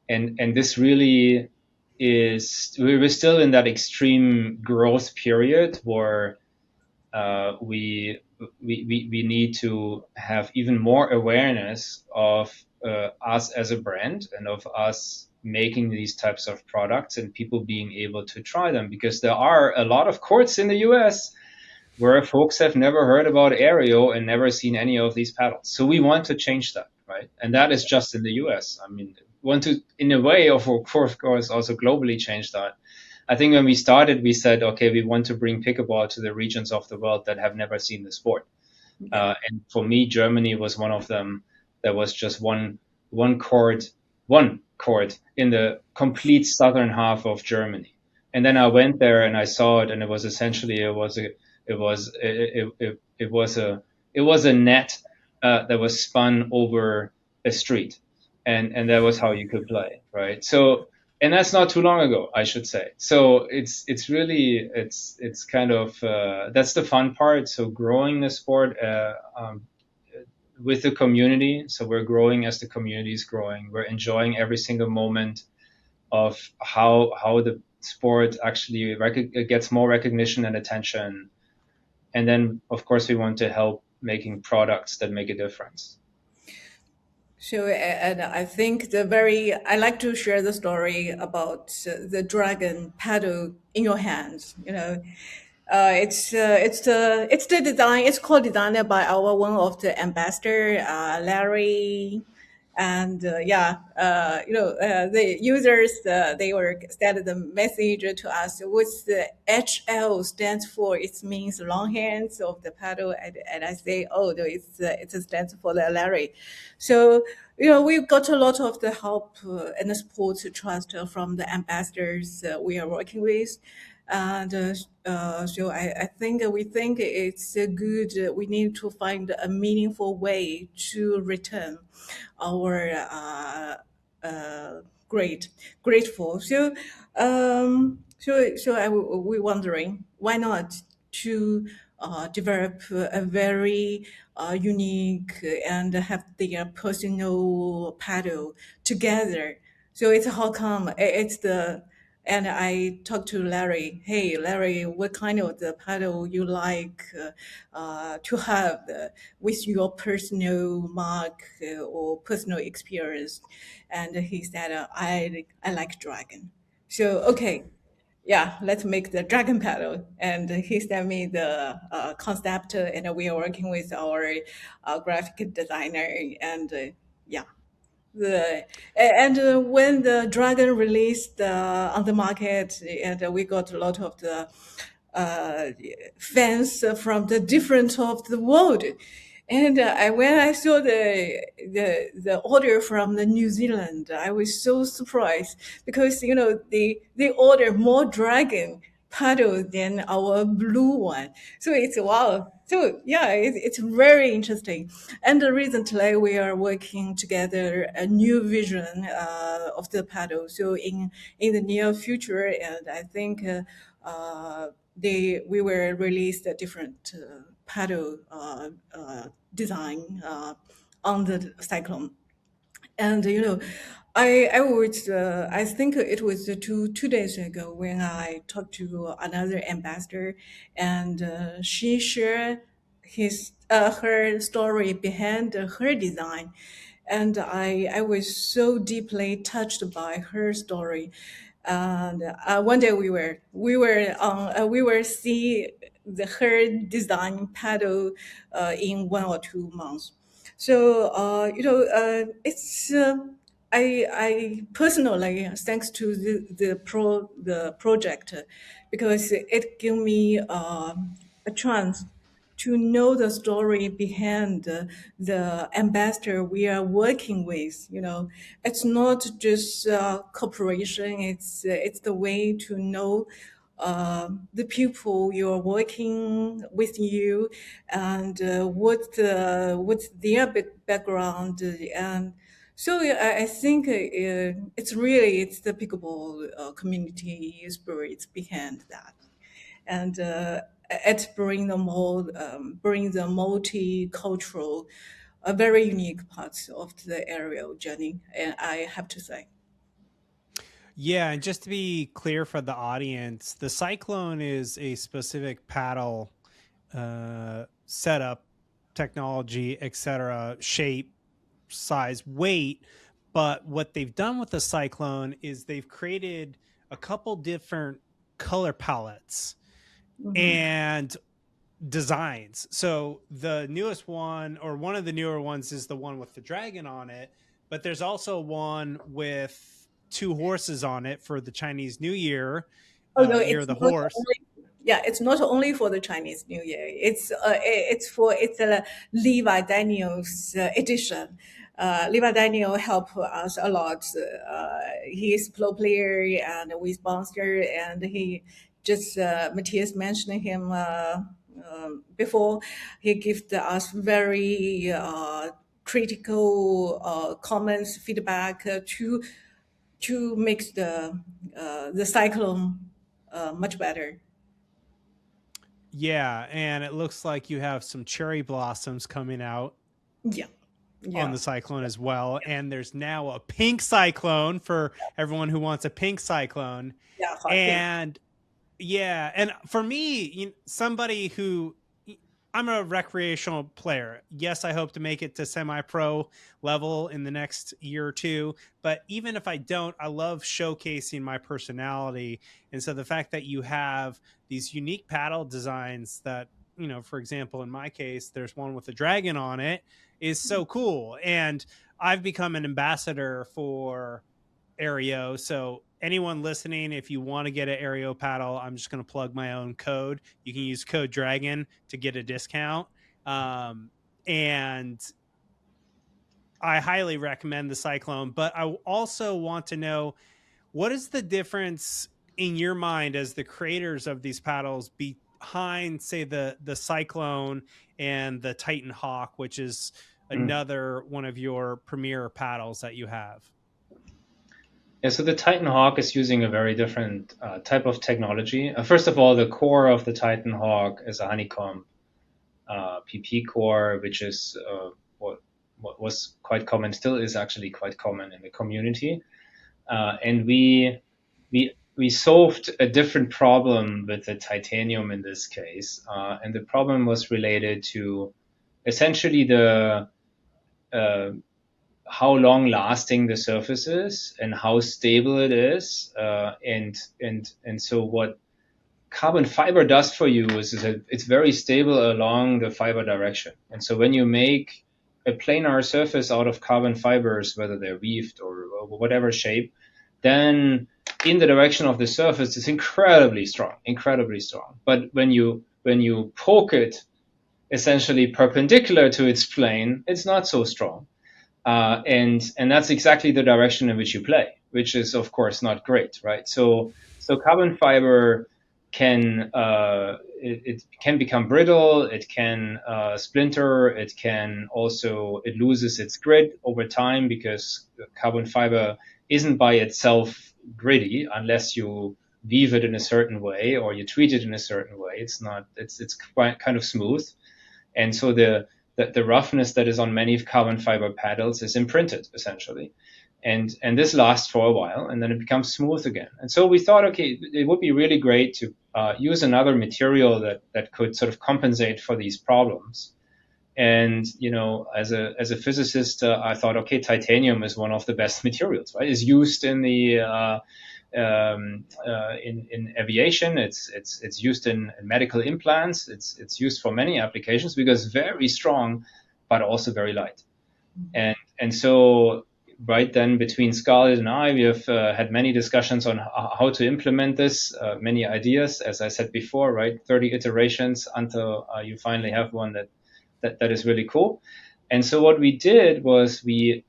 And this really is we're still in that extreme growth period where we need to have even more awareness of us as a brand and of us making these types of products and people being able to try them, because there are a lot of courts in the US where folks have never heard about Aereo and never seen any of these paddles. So we want to change that, right? And that is just in the US. I mean, want to, in a way, of course, also globally change that. I think when we started, we said, okay, we want to bring pickleball to the regions of the world that have never seen the sport. And for me, Germany was one of them. There was just one court in the complete southern half of Germany. And then I went there and I saw it, and it was essentially it was a net that was spun over a street, and that was how you could play, right? So, and that's not too long ago, I should say. So it's really it's kind of that's the fun part. So growing the sport with the community. So we're growing as the community is growing. We're enjoying every single moment of how the sport actually gets more recognition and attention. And then, of course, we want to help making products that make a difference. So, and I think I like to share the story about the dragon paddle in your hands. It's the design. It's co-designed by our one of the ambassador, Larry, and the users they were sent the message to us. What's the HL stands for? It means long hands of the paddle, and I say, oh, no, it stands for the Larry. So we got a lot of the help and the support trust from the ambassadors we are working with. And so I think we think it's a good. We need to find a meaningful way to return our grateful. We wondering why not to develop a very unique and have their personal paddle together. So it's how come it's the and I talked to Larry. Hey, Larry, what kind of the paddle you like to have with your personal mark or personal experience? And he said, I like dragon. So okay, yeah, let's make the dragon paddle. And he sent me the concept, and we are working with our graphic designer. And yeah, when the dragon released on the market, and we got a lot of the uh, fans from the different of the world. And when I saw the order from the New Zealand, I was so surprised because they order more dragon paddle than our blue one. So it's wow. So yeah, it's very interesting. And recently we are working together a new vision of the paddle. So in the near future, and I think we were released a different paddle design on the Cyclone. And I was I think it was 2 days ago when I talked to another ambassador, and she shared her story behind her design, and I was so deeply touched by her story. And one day we were see her design paddle in 1 or 2 months. So it's I personally, thanks to the project, because it gave me a chance to know the story behind the ambassador we are working with. It's not just cooperation. It's the way to know the people you're working with you, and what's their background. And so I think it's the pickleball community spirit behind that, and it bring the multicultural, a very unique parts of the aerial journey, and I have to say. Yeah, and just to be clear for the audience, the Cyclone is a specific paddle setup, technology, etc., shape, size, weight. But what they've done with the Cyclone is they've created a couple different color palettes Mhm. and designs. So the newest one, or one of the newer ones, is the one with the dragon on it, but there's also one with two horses on it for the Chinese New Year, Oh no, year it's of the not horse. only. Yeah, it's not only for the Chinese New Year. It's a Levi Daniels edition. Levi Daniel helped us a lot. He's pro player and we sponsor, and he just Matthias mentioned him before. He gave us very critical comments, feedback to make the Cyclone much better. Yeah, and it looks like you have some cherry blossoms coming out Yeah, on yeah, the Cyclone as well, and there's now a pink Cyclone for everyone who wants a pink Cyclone. yeah. Hot pink. And yeah, and for me, somebody who, I'm a recreational player. Yes, I hope to make it to semi-pro level in the next year or two, but even if I don't, I love showcasing my personality. And so the fact that you have these unique paddle designs that, for example, in my case, there's one with a dragon on it, is so cool. And I've become an ambassador for Aereo. So anyone listening, if you want to get an Aereo paddle, I'm just going to plug my own code. You can use code Dragon to get a discount. And I highly recommend the Cyclone. But I also want to know, what is the difference in your mind as the creators of these paddles behind, say, the Cyclone and the Titan Hawk, which is another one of your premier paddles that you have? Yeah, so the Titan Hawk is using a very different type of technology. First of all, the core of the Titan Hawk is a honeycomb PP core, which is what was quite common, still is actually quite common in the community. And we solved a different problem with the titanium in this case, and the problem was related to essentially the how long lasting the surface is and how stable it is, and so what carbon fiber does for you is that it's very stable along the fiber direction. And so when you make a planar surface out of carbon fibers, whether they're weaved or whatever shape, then in the direction of the surface, it's incredibly strong, incredibly strong. But when you poke it essentially perpendicular to its plane, it's not so strong. And that's exactly the direction in which you play, which is of course not great, right? So carbon fiber can it can become brittle, it can splinter, it loses its grit over time, because carbon fiber isn't by itself gritty unless you weave it in a certain way or you treat it in a certain way. It's quite kind of smooth. And so the roughness that is on many carbon fiber paddles is imprinted essentially. And this lasts for a while, and then it becomes smooth again. And so we thought, okay, it would be really great to use another material that could sort of compensate for these problems. And as a physicist, I thought, okay, titanium is one of the best materials, right? It's used in the in aviation. It's used in medical implants. It's used for many applications because very strong, but also very light. And so right then between Scarlett and I, we have had many discussions on how to implement this, many ideas, as I said before, right? 30 iterations until you finally have one that is really cool. And so what we did was we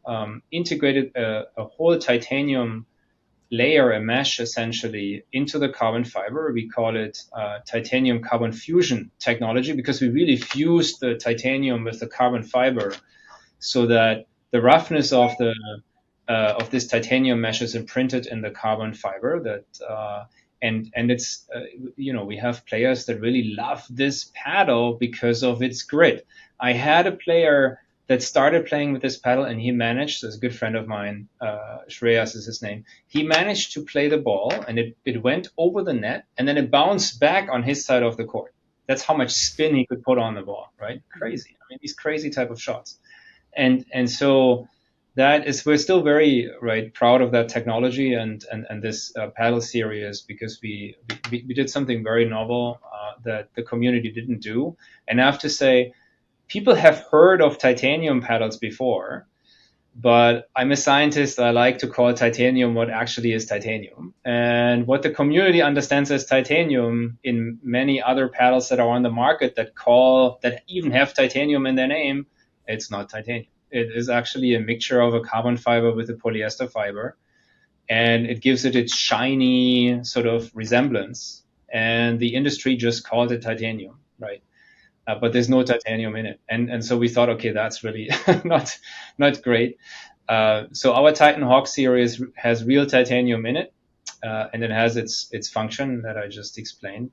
integrated a whole titanium layer, a mesh essentially, into the carbon fiber. We call it titanium carbon fusion technology because we really fused the titanium with the carbon fiber so that the roughness of this titanium mesh is imprinted in the carbon fiber. And it's we have players that really love this paddle because of its grit. I had a player that started playing with this paddle, and he managed, as a good friend of mine, Shreyas is his name, he managed to play the ball, and it went over the net, and then it bounced back on his side of the court. That's how much spin he could put on the ball, right? Crazy. I mean, these crazy type of shots. And so we're still very proud of that technology and this paddle series because we did something very novel that the community didn't do. And I have to say, people have heard of titanium paddles before, but I'm a scientist. I like to call titanium what actually is titanium. And what the community understands as titanium in many other paddles that are on the market that even have titanium in their name, it's not titanium. It is actually a mixture of a carbon fiber with a polyester fiber, and it gives it its shiny sort of resemblance. And the industry just called it titanium, right? But there's no titanium in it. And so we thought, okay, that's really not great. So our Titan Hawk series has real titanium in it, and it has its function that I just explained.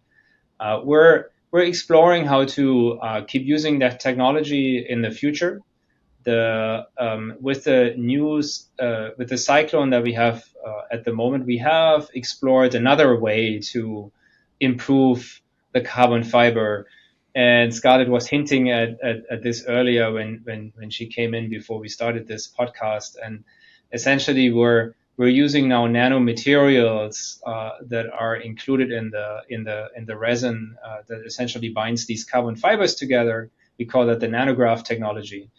We're exploring how to keep using that technology in the future. With the Cyclone that we have at the moment, we have explored another way to improve the carbon fiber. And Scarlett was hinting at this earlier when she came in before we started this podcast. And essentially, we're using now nanomaterials that are included in the resin that essentially binds these carbon fibers together. We call that the nanograph technology.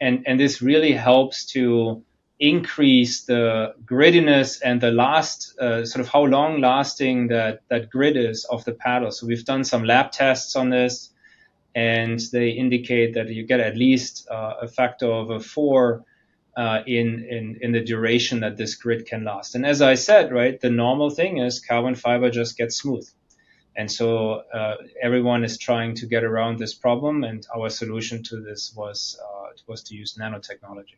And this really helps to increase the grittiness and the sort of how long lasting that grit is of the paddle. So we've done some lab tests on this, and they indicate that you get at least a factor of 4 in the duration that this grit can last. And as I said, right, the normal thing is carbon fiber just gets smooth. And so everyone is trying to get around this problem, and our solution to this was to use nanotechnology.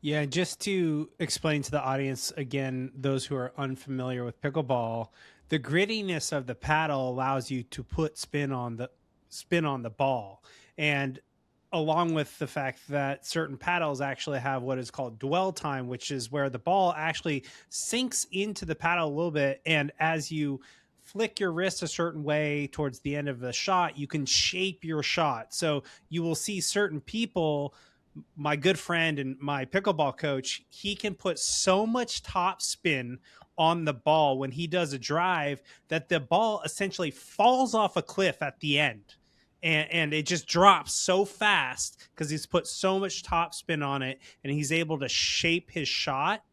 Yeah, just to explain to the audience again, those who are unfamiliar with pickleball, the grittiness of the paddle allows you to put spin on the ball, and along with the fact that certain paddles actually have what is called dwell time, which is where the ball actually sinks into the paddle a little bit, and as you flick your wrist a certain way towards the end of the shot, you can shape your shot. So you will see certain people, my good friend and my pickleball coach, he can put so much top spin on the ball when he does a drive that the ball essentially falls off a cliff at the end. And it just drops so fast because he's put so much top spin on it, and he's able to shape his shot.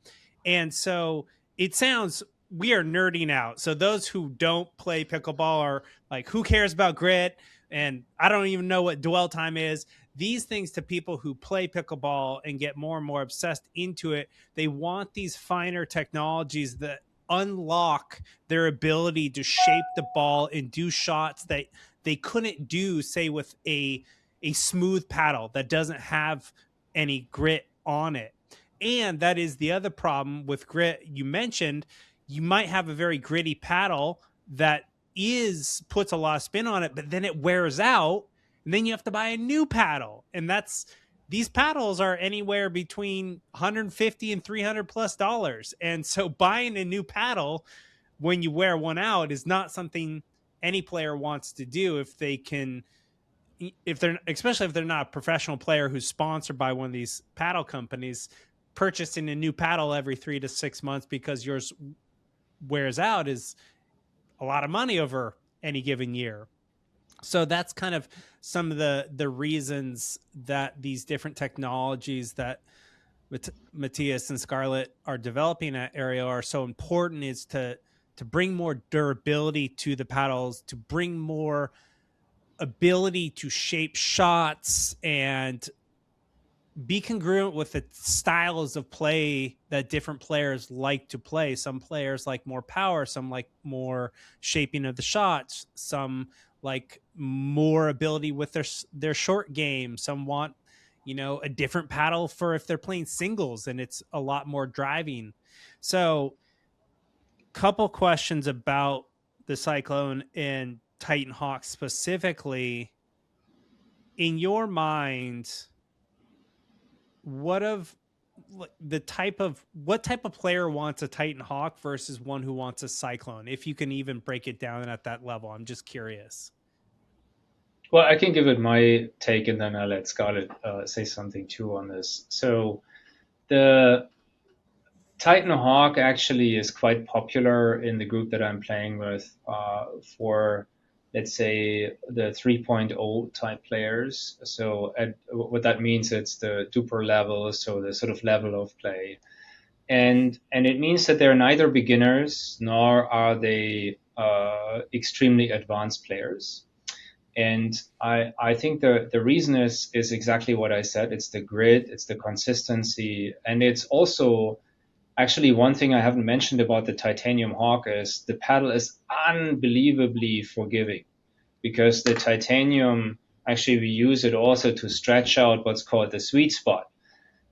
And so it sounds, we are nerding out. So those who don't play pickleball are like, who cares about grit? And I don't even know what dwell time is. These things, to people who play pickleball and get more and more obsessed into it, they want these finer technologies that unlock their ability to shape the ball and do shots that they couldn't do, say, with a smooth paddle that doesn't have any grit on it. And that is the other problem with grit you mentioned. you might have a very gritty paddle that puts a lot of spin on it, but then it wears out, and then you have to buy a new paddle. And these paddles are anywhere between 150 and $300+. And so buying a new paddle when you wear one out is not something any player wants to do if they're, especially if they're not a professional player who's sponsored by one of these paddle companies. Purchasing a new paddle every 3 to 6 months because yours wears out is a lot of money over any given year. So that's kind of some of the reasons that these different technologies that Matthias and Scarlett are developing at Aereo are so important, is to bring more durability to the paddles, to bring more ability to shape shots and be congruent with the styles of play that different players like to play. Some players like more power, some like more shaping of the shots, some like more ability with their short game, some want, a different paddle for if they're playing singles and it's a lot more driving. So couple questions about the Cyclone and Titan Hawk specifically. In your mind, what type of player wants a Titan Hawk versus one who wants a Cyclone? If you can even break it down at that level, I'm just curious. Well, I can give it my take, and then I'll let Scarlett say something too on this. So the Titan Hawk actually is quite popular in the group that I'm playing with for, let's say, the 3.0 type players. So what that means, it's the duper level, so the sort of level of play. And it means that they're neither beginners nor are they extremely advanced players. And I think the reason is exactly what I said. It's the grit, it's the consistency, and it's also actually one thing I haven't mentioned about the Titanium Hawk is the paddle is unbelievably forgiving, because the titanium, actually we use it also to stretch out what's called the sweet spot.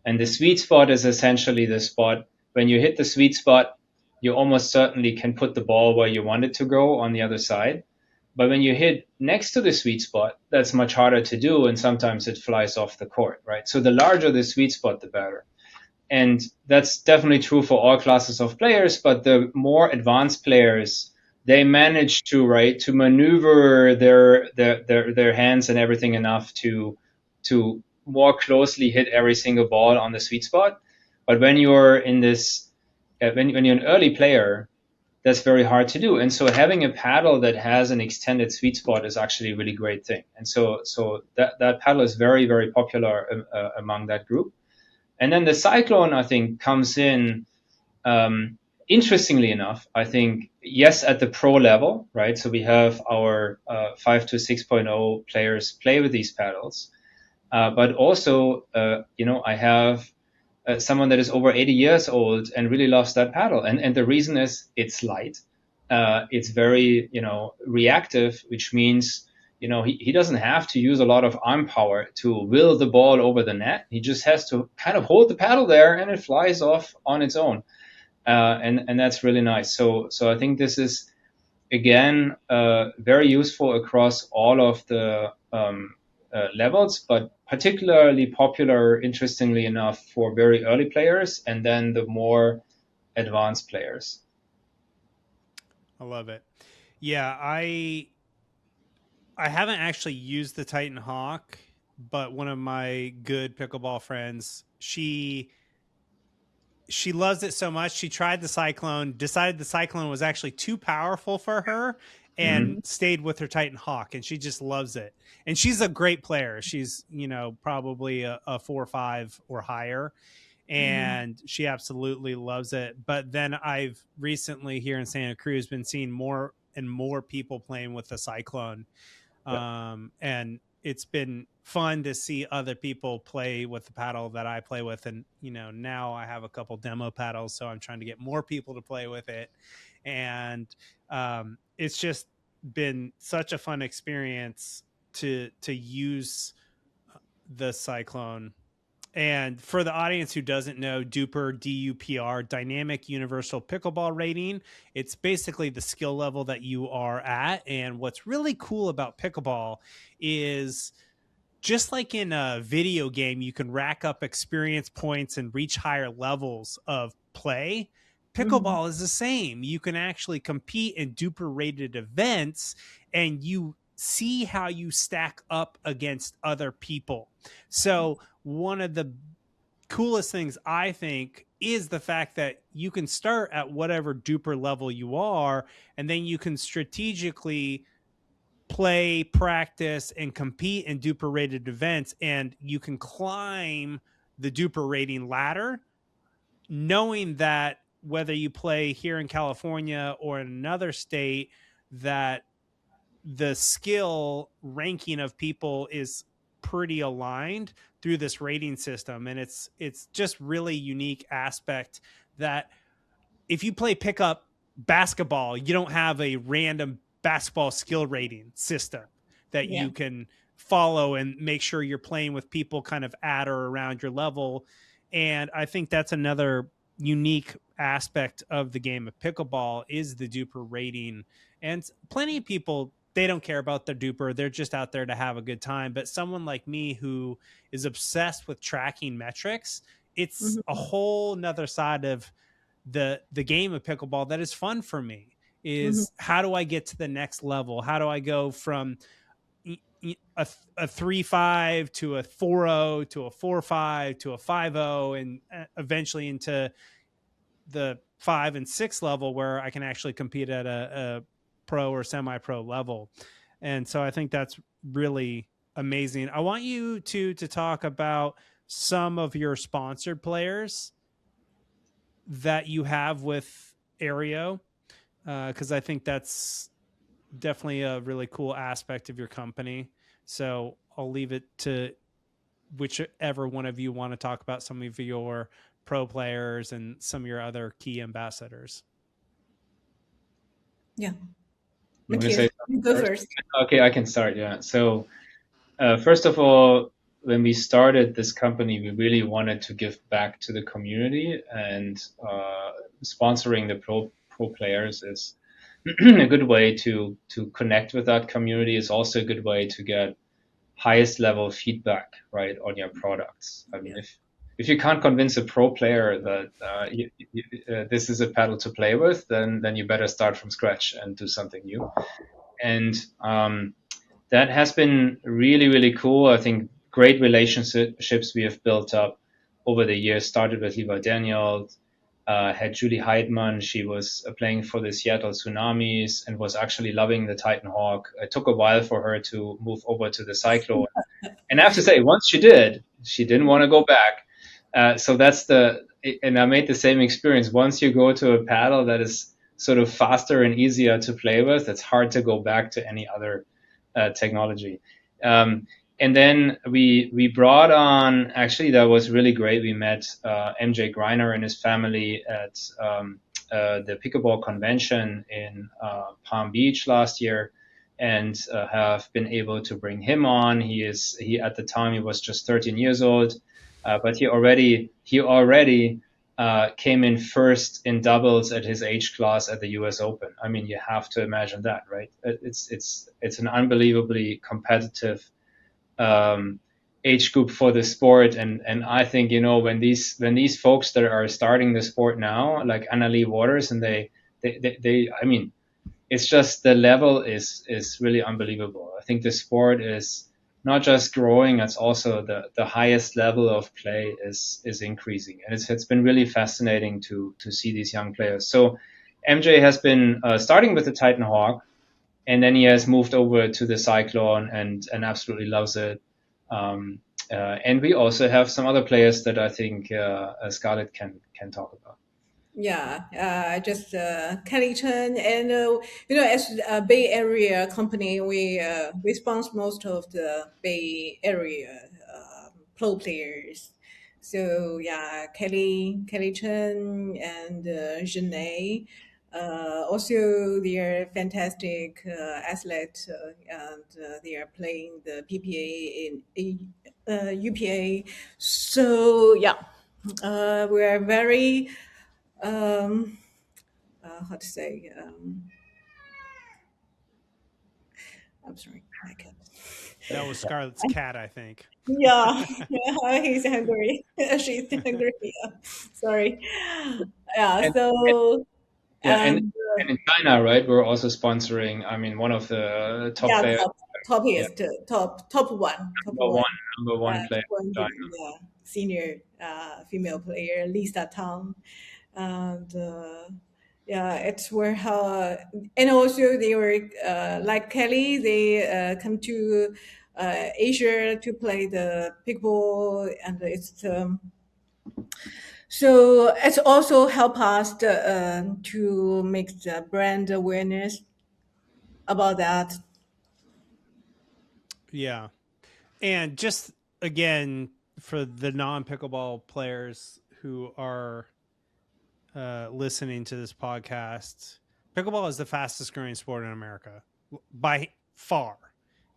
And the sweet spot is essentially the spot when you hit the sweet spot, you almost certainly can put the ball where you want it to go on the other side. But when you hit next to the sweet spot, that's much harder to do, and sometimes it flies off the court, right? So the larger the sweet spot, the better. And that's definitely true for all classes of players, but the more advanced players, they manage to maneuver their hands and everything enough to more closely hit every single ball on the sweet spot. But when you're in this, when you're an early player, that's very hard to do. And so having a paddle that has an extended sweet spot is actually a really great thing. And so that paddle is very, very popular among that group. And then the Cyclone, I think, comes in, interestingly enough, I think, yes, at the pro level, right? So we have our 5 to 6.0 players play with these paddles. But also, I have someone that is over 80 years old and really loves that paddle. And the reason is it's light. It's very, reactive, which means, he doesn't have to use a lot of arm power to will the ball over the net. He just has to kind of hold the paddle there and it flies off on its own. And that's really nice. So I think this is, again, very useful across all of the levels, but particularly popular, interestingly enough, for very early players and then the more advanced players. I love it. Yeah, I haven't actually used the Titan Hawk, but one of my good pickleball friends, she loves it so much. She tried the Cyclone, decided the Cyclone was actually too powerful for her, and stayed with her Titan Hawk, and she just loves it. And she's a great player. She's, probably a 4-5 or higher, and she absolutely loves it. But then I've recently here in Santa Cruz been seeing more and more people playing with the Cyclone. And it's been fun to see other people play with the paddle that I play with. And, now I have a couple demo paddles, so I'm trying to get more people to play with it. And it's just been such a fun experience to use the Cyclone. And for the audience who doesn't know, Duper, DUPR, Dynamic Universal Pickleball Rating, it's basically the skill level that you are at. And what's really cool about pickleball is just like in a video game, you can rack up experience points and reach higher levels of play. Mhm. Pickleball is the same. You can actually compete in Duper rated events and you see how you stack up against other people. So, one of the coolest things I think is the fact that you can start at whatever Duper level you are, and then you can strategically play, practice, and compete in Duper rated events, and you can climb the Duper rating ladder, knowing that whether you play here in California or in another state, that the skill ranking of people is pretty aligned through this rating system. And it's just really unique aspect that if you play pickup basketball, you don't have a random basketball skill rating system that Yeah. you can follow and make sure you're playing with people kind of at or around your level. And I think that's another unique aspect of the game of pickleball is the duper rating. And plenty of people, they don't care about the duper. They're just out there to have a good time. But someone like me who is obsessed with tracking metrics, it's a Mhm. whole nother side of the game of pickleball that is fun for me. Mhm. Is how do I get to the next level? How do I go from a 3-5 to a 4-0 to a 4-5 to a 5-0 and eventually into the 5 and 6 level where I can actually compete at a pro or semi-pro level. And so I think that's really amazing. I want you to talk about some of your sponsored players that you have with Aereo, because I think that's definitely a really cool aspect of your company. So I'll leave it to whichever one of you want to talk about some of your pro players and some of your other key ambassadors. Yeah. You want to say Matthias, you something go first? first. Okay, I can start. Yeah. So first of all, when we started this company, we really wanted to give back to the community, and sponsoring the pro players is a good way to connect with that community. Is also a good way to get highest level feedback, right, on your products. I mean, Yeah. if you can't convince a pro player that this is a paddle to play with, then you better start from scratch and do something new. And that has been really, really cool. I think great relationships we have built up over the years. Started with Levi Daniels, had Julie Heidman. She was playing for the Seattle Tsunamis and was actually loving the Titan Hawk. It took a while for her to move over to the Cyclone. And I have to say, once she did, she didn't want to go back. So that's and I made the same experience. Once you go to a paddle that is sort of faster and easier to play with, it's hard to go back to any other technology. And then we brought on, actually that was really great. We met MJ Greiner and his family at the Pickleball convention in Palm Beach last year, and have been able to bring him on. He at the time he was just 13 years old, but he already came in first in doubles at his age class at the U.S. Open. I mean, you have to imagine that, right? It's an unbelievably competitive age group for the sport, and I think when these folks that are starting the sport now, like Annalie Waters, and they I mean, it's just the level is really unbelievable. I think the sport is not just growing; it's also the highest level of play is increasing, and it's been really fascinating to see these young players. So MJ has been starting with the Titan Hawk, and then he has moved over to the Cyclone and absolutely loves it. And we also have some other players that I think Scarlett can talk about. Yeah, just Kelly Chen, and as a Bay Area company, we sponsor most of the Bay Area pro players. So yeah, Kelly Chen, and Janae. Also, they are fantastic athletes, and they are playing the PPA in UPA. So yeah, we are very how to say. I'm sorry, my cat. That was Scarlett's cat, I think. Yeah, yeah, he's hungry. She's hungry. Yeah. Sorry. Yeah. And So yeah, and and and in China, right, we're also sponsoring. I mean, one of the top yeah, players, yeah, top number one, one, number one top player one, in yeah, senior female player Lisa Tang, and yeah, it's where her, and also they were like Kelly. They come to Asia to play the pickleball, and it's so it's also help us to make the brand awareness about that. Yeah. And just again, for the non pickleball players who are listening to this podcast, pickleball is the fastest growing sport in America by far.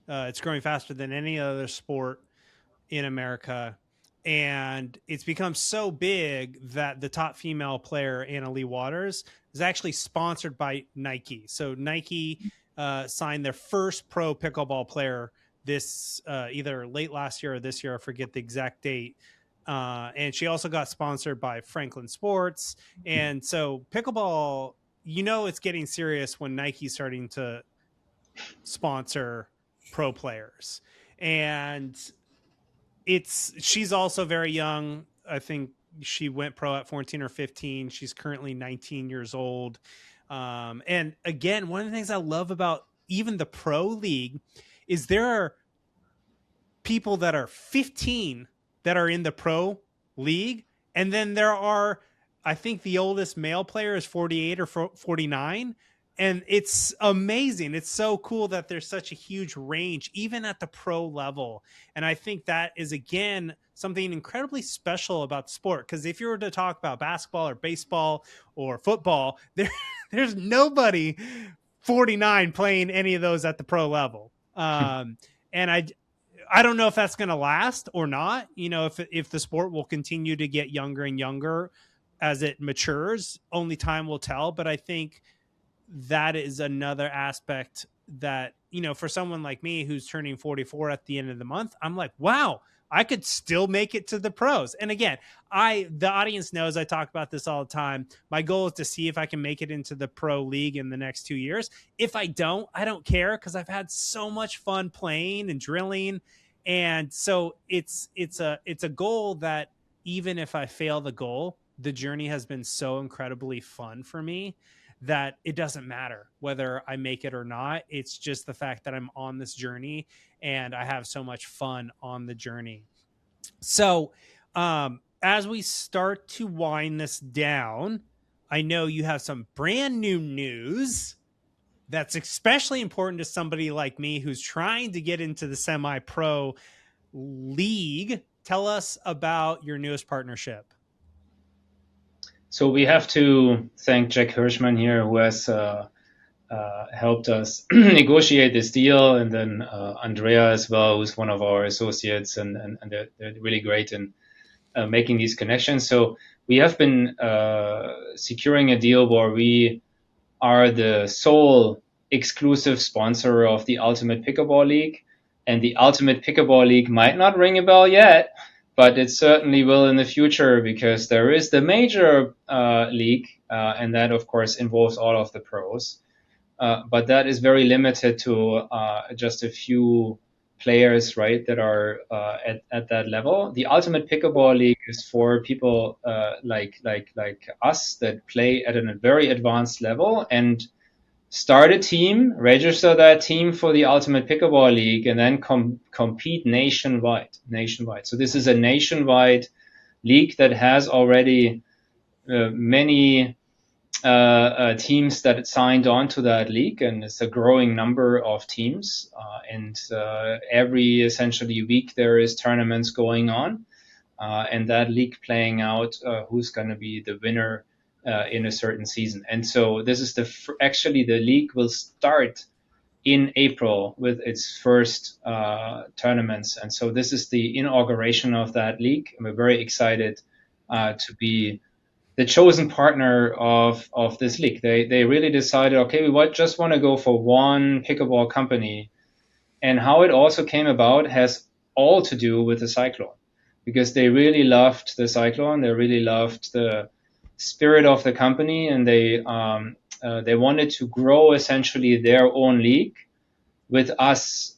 It's growing faster than any other sport in America. And it's become so big that the top female player, Anna Lee Waters, is actually sponsored by Nike. So Nike signed their first pro pickleball player this either late last year or this year. I forget the exact date. And she also got sponsored by Franklin Sports. And so pickleball, it's getting serious when Nike's starting to sponsor pro players. And she's also very young. I think she went pro at 14 or 15. She's currently 19 years old. And again, one of the things I love about even the pro league is there are people that are 15 that are in the pro league. And then there are, I think the oldest male player is 48 or 49. And it's amazing. It's so cool that there's such a huge range, even at the pro level. And I think that is, again, something incredibly special about the sport. Because if you were to talk about basketball or baseball or football, there's nobody 49 playing any of those at the pro level. And I don't know if that's going to last or not. If the sport will continue to get younger and younger as it matures, only time will tell. But I think that is another aspect that, for someone like me who's turning 44 at the end of the month, I'm like, wow, I could still make it to the pros. And again, the audience knows I talk about this all the time. My goal is to see if I can make it into the pro league in the next 2 years. If I don't care, because I've had so much fun playing and drilling. And so it's a goal that even if I fail the goal, the journey has been so incredibly fun for me that it doesn't matter whether I make it or not. It's just the fact that I'm on this journey and I have so much fun on the journey. So, as we start to wind this down, I know you have some brand new news that's especially important to somebody like me who's trying to get into the semi-pro league. Tell us about your newest partnership. So we have to thank Jack Hirschman here, who has helped us negotiate this deal, and then Andrea as well, who's one of our associates, and they're really great in making these connections. So we have been securing a deal where we are the sole exclusive sponsor of the Ultimate Pickleball League. And the Ultimate Pickleball League might not ring a bell yet, but it certainly will in the future, because there is the major league, and that, of course, involves all of the pros. But that is very limited to just a few players, right, that are at that level. The Ultimate Pickleball League is for people like us that play at a very advanced level and start a team, register that team for the Ultimate Pickleball League, and then compete nationwide. So this is a nationwide league that has already many teams that signed on to that league, and it's a growing number of teams. And every essentially week there is tournaments going on, and that league playing out who's going to be the winner in a certain season. And so this is actually the league will start in April with its first tournaments. And so this is the inauguration of that league. And we're very excited to be the chosen partner of this league. They really decided, okay, we just want to go for one pickleball company. And how it also came about has all to do with the Cyclone, because they really loved the Cyclone. They really loved the spirit of the company, and they wanted to grow essentially their own league with us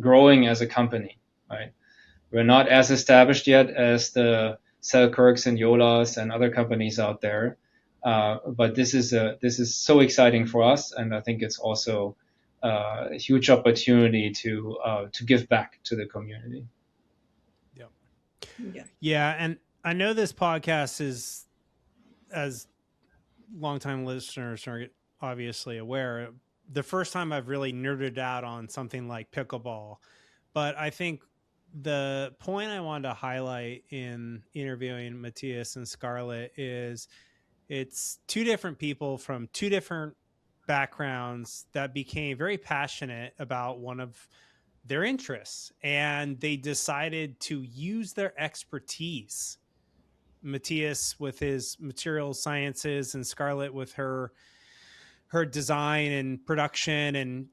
growing as a company, right? We're not as established yet as the Selkirks and Yolas and other companies out there, but this is so exciting for us, and I think it's also a huge opportunity to give back to the community. Yeah, and I know this podcast is, as longtime listeners are obviously aware, the first time I've really nerded out on something like pickleball. But I think the point I wanted to highlight in interviewing Matthias and Scarlett is it's two different people from two different backgrounds that became very passionate about one of their interests, and they decided to use their expertise. Matthias with his material sciences and Scarlett with her design and production and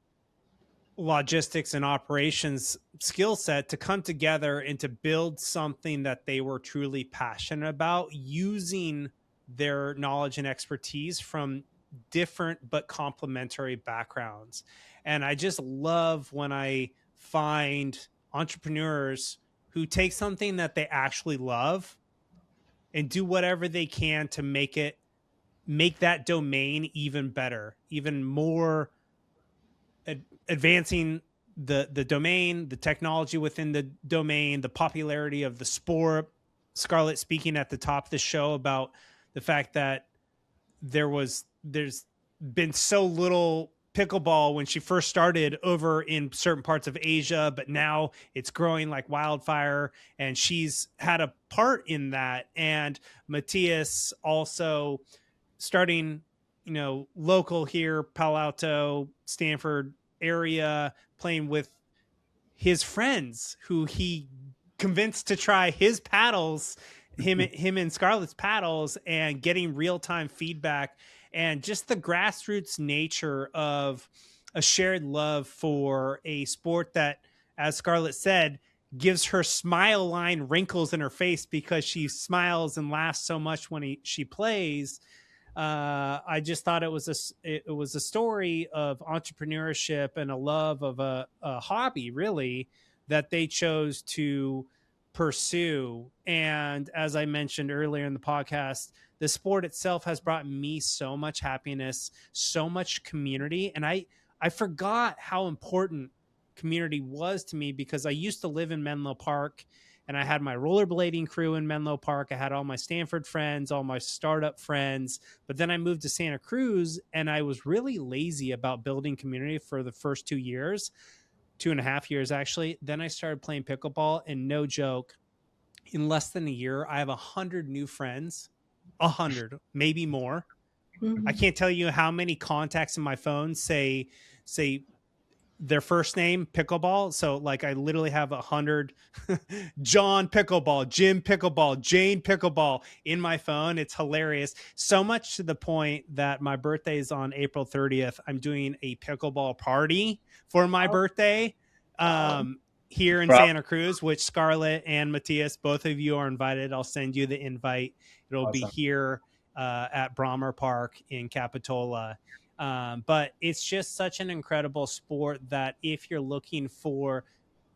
logistics and operations skill set to come together and to build something that they were truly passionate about, using their knowledge and expertise from different but complementary backgrounds. And I just love when I find entrepreneurs who take something that they actually love and do whatever they can to make that domain even better, even more advancing the domain, the technology within the domain, the popularity of the sport. Scarlett speaking at the top of the show about the fact that there's been so little pickleball when she first started over in certain parts of Asia, but now it's growing like wildfire, and she's had a part in that. And Matthias also starting, local here, Palo Alto, Stanford area, playing with his friends who he convinced to try his paddles, him and Scarlett's paddles, and getting real-time feedback, and just the grassroots nature of a shared love for a sport that, as Scarlett said, gives her smile line wrinkles in her face because she smiles and laughs so much when she plays. I just thought it was a story of entrepreneurship and a love of a hobby, really, that they chose to pursue. And as I mentioned earlier in the podcast, the sport itself has brought me so much happiness, so much community. And I forgot how important community was to me, because I used to live in Menlo Park, and I had my rollerblading crew in Menlo Park. I had all my Stanford friends, all my startup friends. But then I moved to Santa Cruz, and I was really lazy about building community for the first 2 years, 2.5 years, actually. Then I started playing pickleball, and no joke, in less than a year, I have 100 new friends, 100, maybe more. Mm-hmm. I can't tell you how many contacts in my phone say their first name Pickleball. So like I literally have 100 John Pickleball, Jim Pickleball, Jane Pickleball in my phone. It's hilarious. So much to the point that my birthday is on April 30th. I'm doing a pickleball party for my birthday here in Santa Cruz, which Scarlett and Matthias, both of you are invited. I'll send you the invite. It'll be here at Brommer Park in Capitola. But it's just such an incredible sport that if you're looking for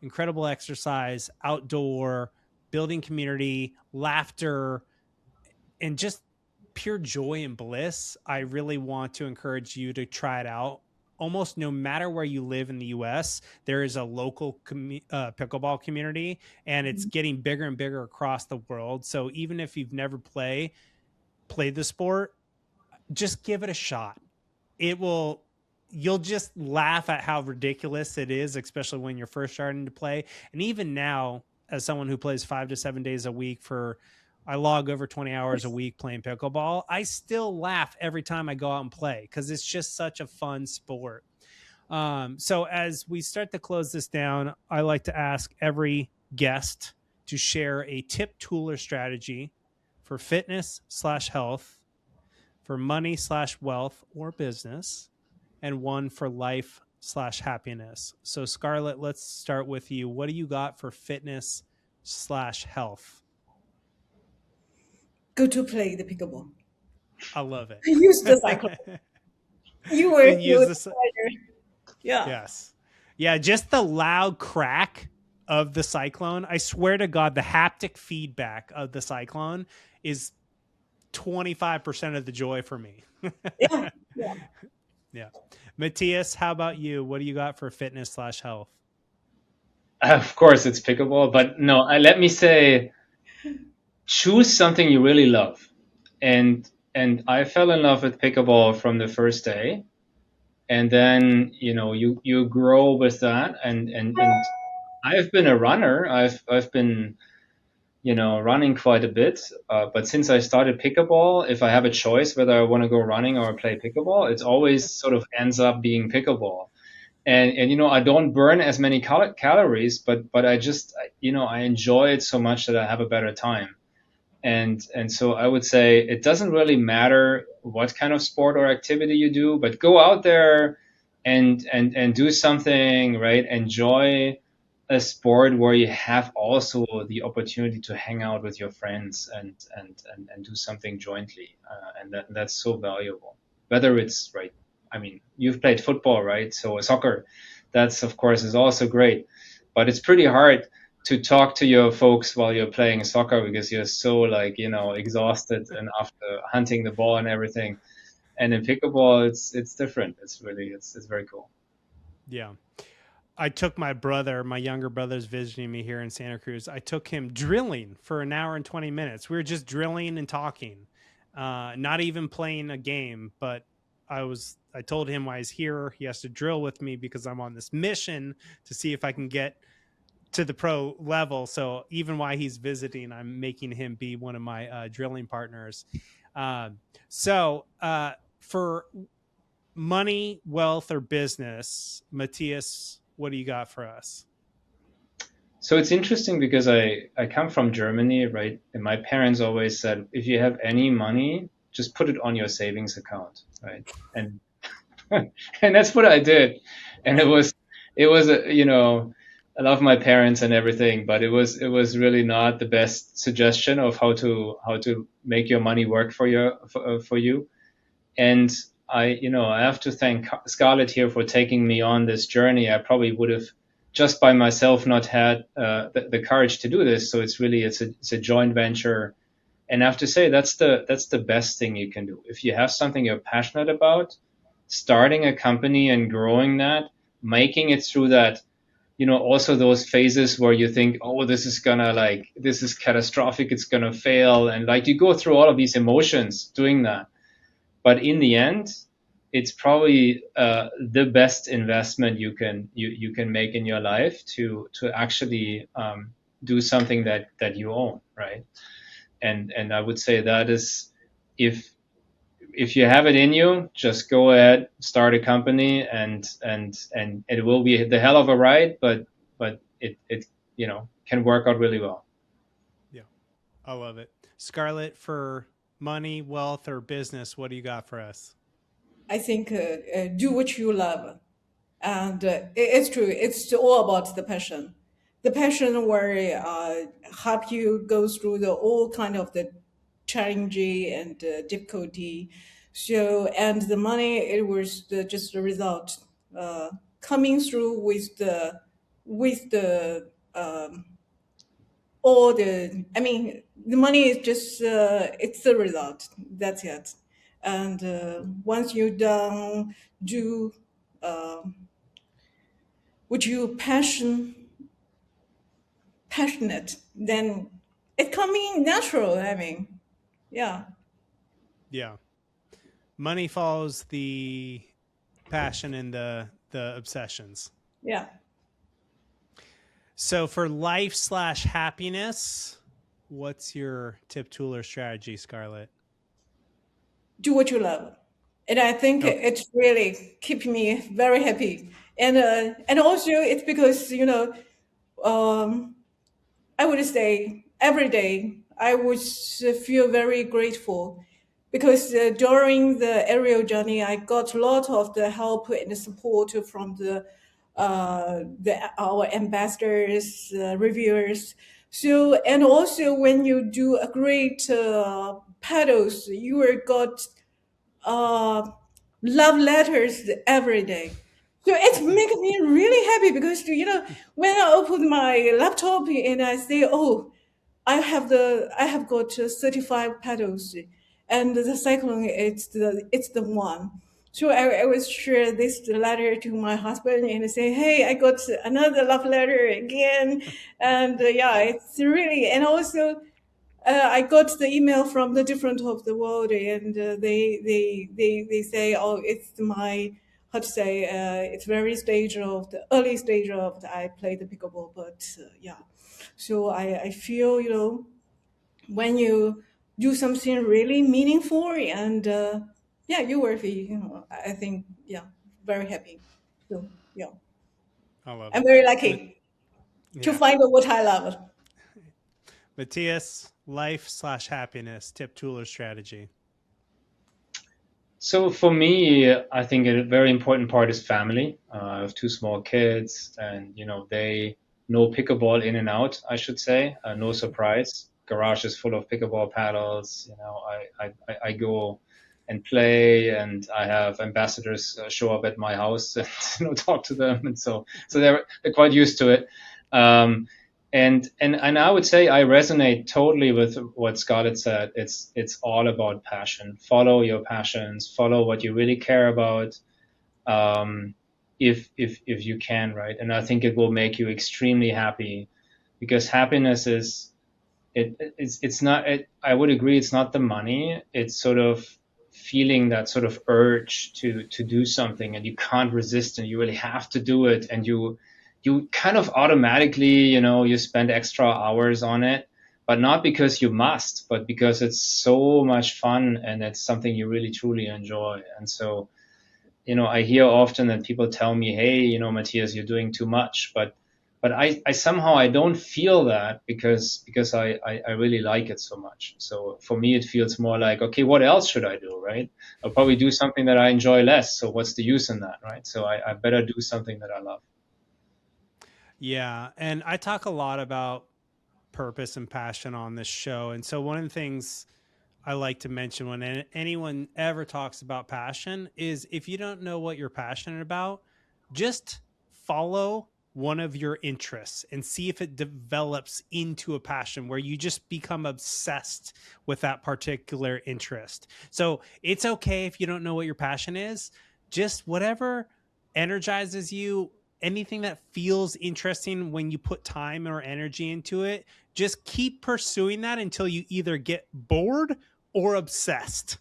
incredible exercise, outdoor, building community, laughter, and just pure joy and bliss, I really want to encourage you to try it out. Almost no matter where you live in the US, there is a local pickleball community, and it's getting bigger and bigger across the world. So even if you've never played the sport, just give it a shot. You'll just laugh at how ridiculous it is, especially when you're first starting to play. And even now, as someone who plays 5 to 7 days a week for I log over 20 hours a week playing pickleball. I still laugh every time I go out and play because it's just such a fun sport. So as we start to close this down, I like to ask every guest to share a tip, tool, or strategy for fitness/health, for money/wealth or business, and one for life/happiness. So Scarlett, let's start with you. What do you got for fitness/health? Go to play the pickleball. I love it. Use the cyclone. You will And feel use the this. pleasure. Yeah. Yes. Yeah. Just the loud crack of the Cyclone. I swear to God, the haptic feedback of the Cyclone is 25% of the joy for me. Yeah. Yeah. Yeah. Matthias, how about you? What do you got for fitness/health? Of course, it's pickleball, but no, let me say, choose something you really love. And I fell in love with pickleball from the first day. And then, you grow with that. And I've been a runner. I've been, running quite a bit. But since I started pickleball, if I have a choice whether I want to go running or play pickleball, it always sort of ends up being pickleball. And I don't burn as many calories, but I just, I enjoy it so much that I have a better time. And so I would say it doesn't really matter what kind of sport or activity you do, but go out there and do something, right? Enjoy a sport where you have also the opportunity to hang out with your friends and do something jointly. And that's so valuable. Whether it's, right, I mean, you've played football, right? So soccer, that's of course is also great, but it's pretty hard to talk to your folks while you're playing soccer because you're so, like, exhausted and after hunting the ball and everything. And in pickleball, it's different. It's really, it's very cool. Yeah. I took my younger brother's visiting me here in Santa Cruz. I took him drilling for an hour and 20 minutes. We were just drilling and talking, not even playing a game, but I told him why he's here. He has to drill with me because I'm on this mission to see if I can get to the pro level. So even while he's visiting, I'm making him be one of my drilling partners. So for money, wealth, or business, Matthias, what do you got for us? So it's interesting because I come from Germany, right? And my parents always said, if you have any money, just put it on your savings account, right? And and that's what I did. And it was I love my parents and everything, but it was really not the best suggestion of how to make your money work for you. And I have to thank Scarlett here for taking me on this journey. I probably would have just by myself not had the courage to do this. So it's a joint venture. And I have to say that's the best thing you can do. If you have something you're passionate about, starting a company and growing that, making it through that, also those phases where you think, oh, this is catastrophic, it's gonna fail, and like you go through all of these emotions doing that. But in the end, it's probably the best investment you can make in your life to actually do something that you own, right? And I would say that is, if you have it in you, just go ahead, start a company, and it will be the hell of a ride, but it can work out really well. Yeah, I love it. Scarlett, for money, wealth, or business, what do you got for us? I think do what you love. And it's true. It's all about the passion. The passion will help you go through the all kind of the challenging and difficulty. So, and the money, it was just the result coming through with the all the. I mean, the money is just it's the result. That's it. And once you done do. Would you passionate, then it coming natural. I mean, yeah. Yeah. Money follows the passion and the obsessions. Yeah. So for life/happiness, what's your tip, tool, or strategy, Scarlett? Do what you love, and I think Okay. it's really keeping me very happy. And also it's because um, I would say every day I would feel very grateful because during the aerial journey, I got a lot of the help and the support from our ambassadors, reviewers. So, and also when you do a great paddles, you will got uh, love letters every day. So it makes me really happy because when I open my laptop and I say, "Oh, I have got 35 pedals, and the Cyclone it's the one." So I was share this letter to my husband and say, "Hey, I got another love letter again," and yeah, it's really and also I got the email from the different of the world, and they say, oh, it's my how to say, it's very stage of the early stage of the, I play the pickleball, but yeah, so I feel when you do something really meaningful and yeah, you will be I think yeah very happy. So yeah, I love I'm it. very lucky to Yeah. find what I love. Matthias, life/happiness, tip, tool, or strategy. So for me, I think a very important part is family. I have two small kids, and they know pickleball in and out, I should say. No surprise. Garage is full of pickleball paddles. I go and play, and I have ambassadors show up at my house and talk to them, and so they're quite used to it. Um, and I would say I resonate totally with what Scarlett said. It's all about passion. Follow your passions. Follow what you really care about. Um, if you can, right? And I think it will make you extremely happy, because happiness is it's not. I would agree. It's not the money. It's sort of feeling that sort of urge to do something, and you can't resist, and you really have to do it, and you kind of automatically, you spend extra hours on it, but not because you must, but because it's so much fun and it's something you really truly enjoy. And so, I hear often that people tell me, hey, Matthias, you're doing too much, but I somehow I don't feel that because I really like it so much. So for me, it feels more like, okay, what else should I do, right? I'll probably do something that I enjoy less. So what's the use in that, right? So I better do something that I love. Yeah. And I talk a lot about purpose and passion on this show. And so one of the things I like to mention when anyone ever talks about passion is if you don't know what you're passionate about, just follow one of your interests and see if it develops into a passion where you just become obsessed with that particular interest. So it's okay if you don't know what your passion is, just whatever energizes you, anything that feels interesting when you put time or energy into it, just keep pursuing that until you either get bored or obsessed.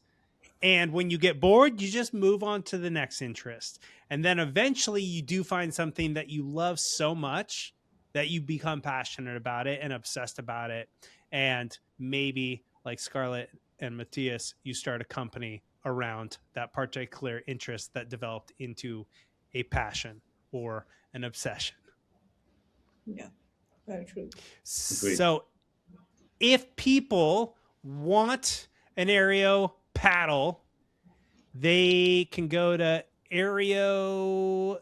And when you get bored, you just move on to the next interest. And then eventually you do find something that you love so much that you become passionate about it and obsessed about it. And maybe, like Scarlett and Matthias, you start a company around that particular interest that developed into a passion or an obsession. Yeah, very true. Agreed. So if people want an Aereo paddle, they can go to Aereo.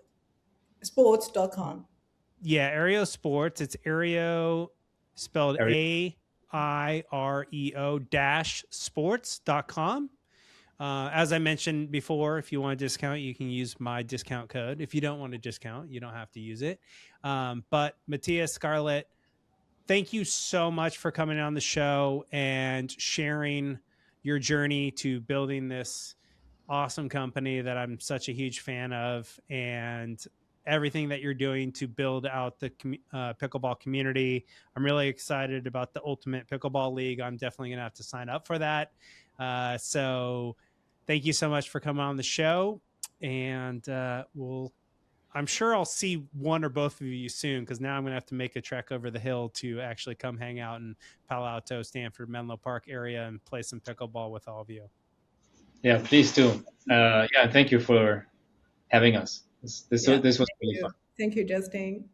Sports.com. Yeah, Aereo Sports. It's Aereo spelled Area. AIREO dash sports.com. As I mentioned before, if you want a discount, you can use my discount code. If you don't want a discount, you don't have to use it. But Matthias, Scarlett, thank you so much for coming on the show and sharing your journey to building this awesome company that I'm such a huge fan of, and everything that you're doing to build out the pickleball community. I'm really excited about the Ultimate Pickleball League. I'm definitely going to have to sign up for that. So thank you so much for coming on the show. And I'm sure I'll see one or both of you soon, because now I'm going to have to make a trek over the hill to actually come hang out in Palo Alto, Stanford, Menlo Park area and play some pickleball with all of you. Yeah, please do. Yeah, thank you for having us. This Yeah. was really fun. Thank you, Justin.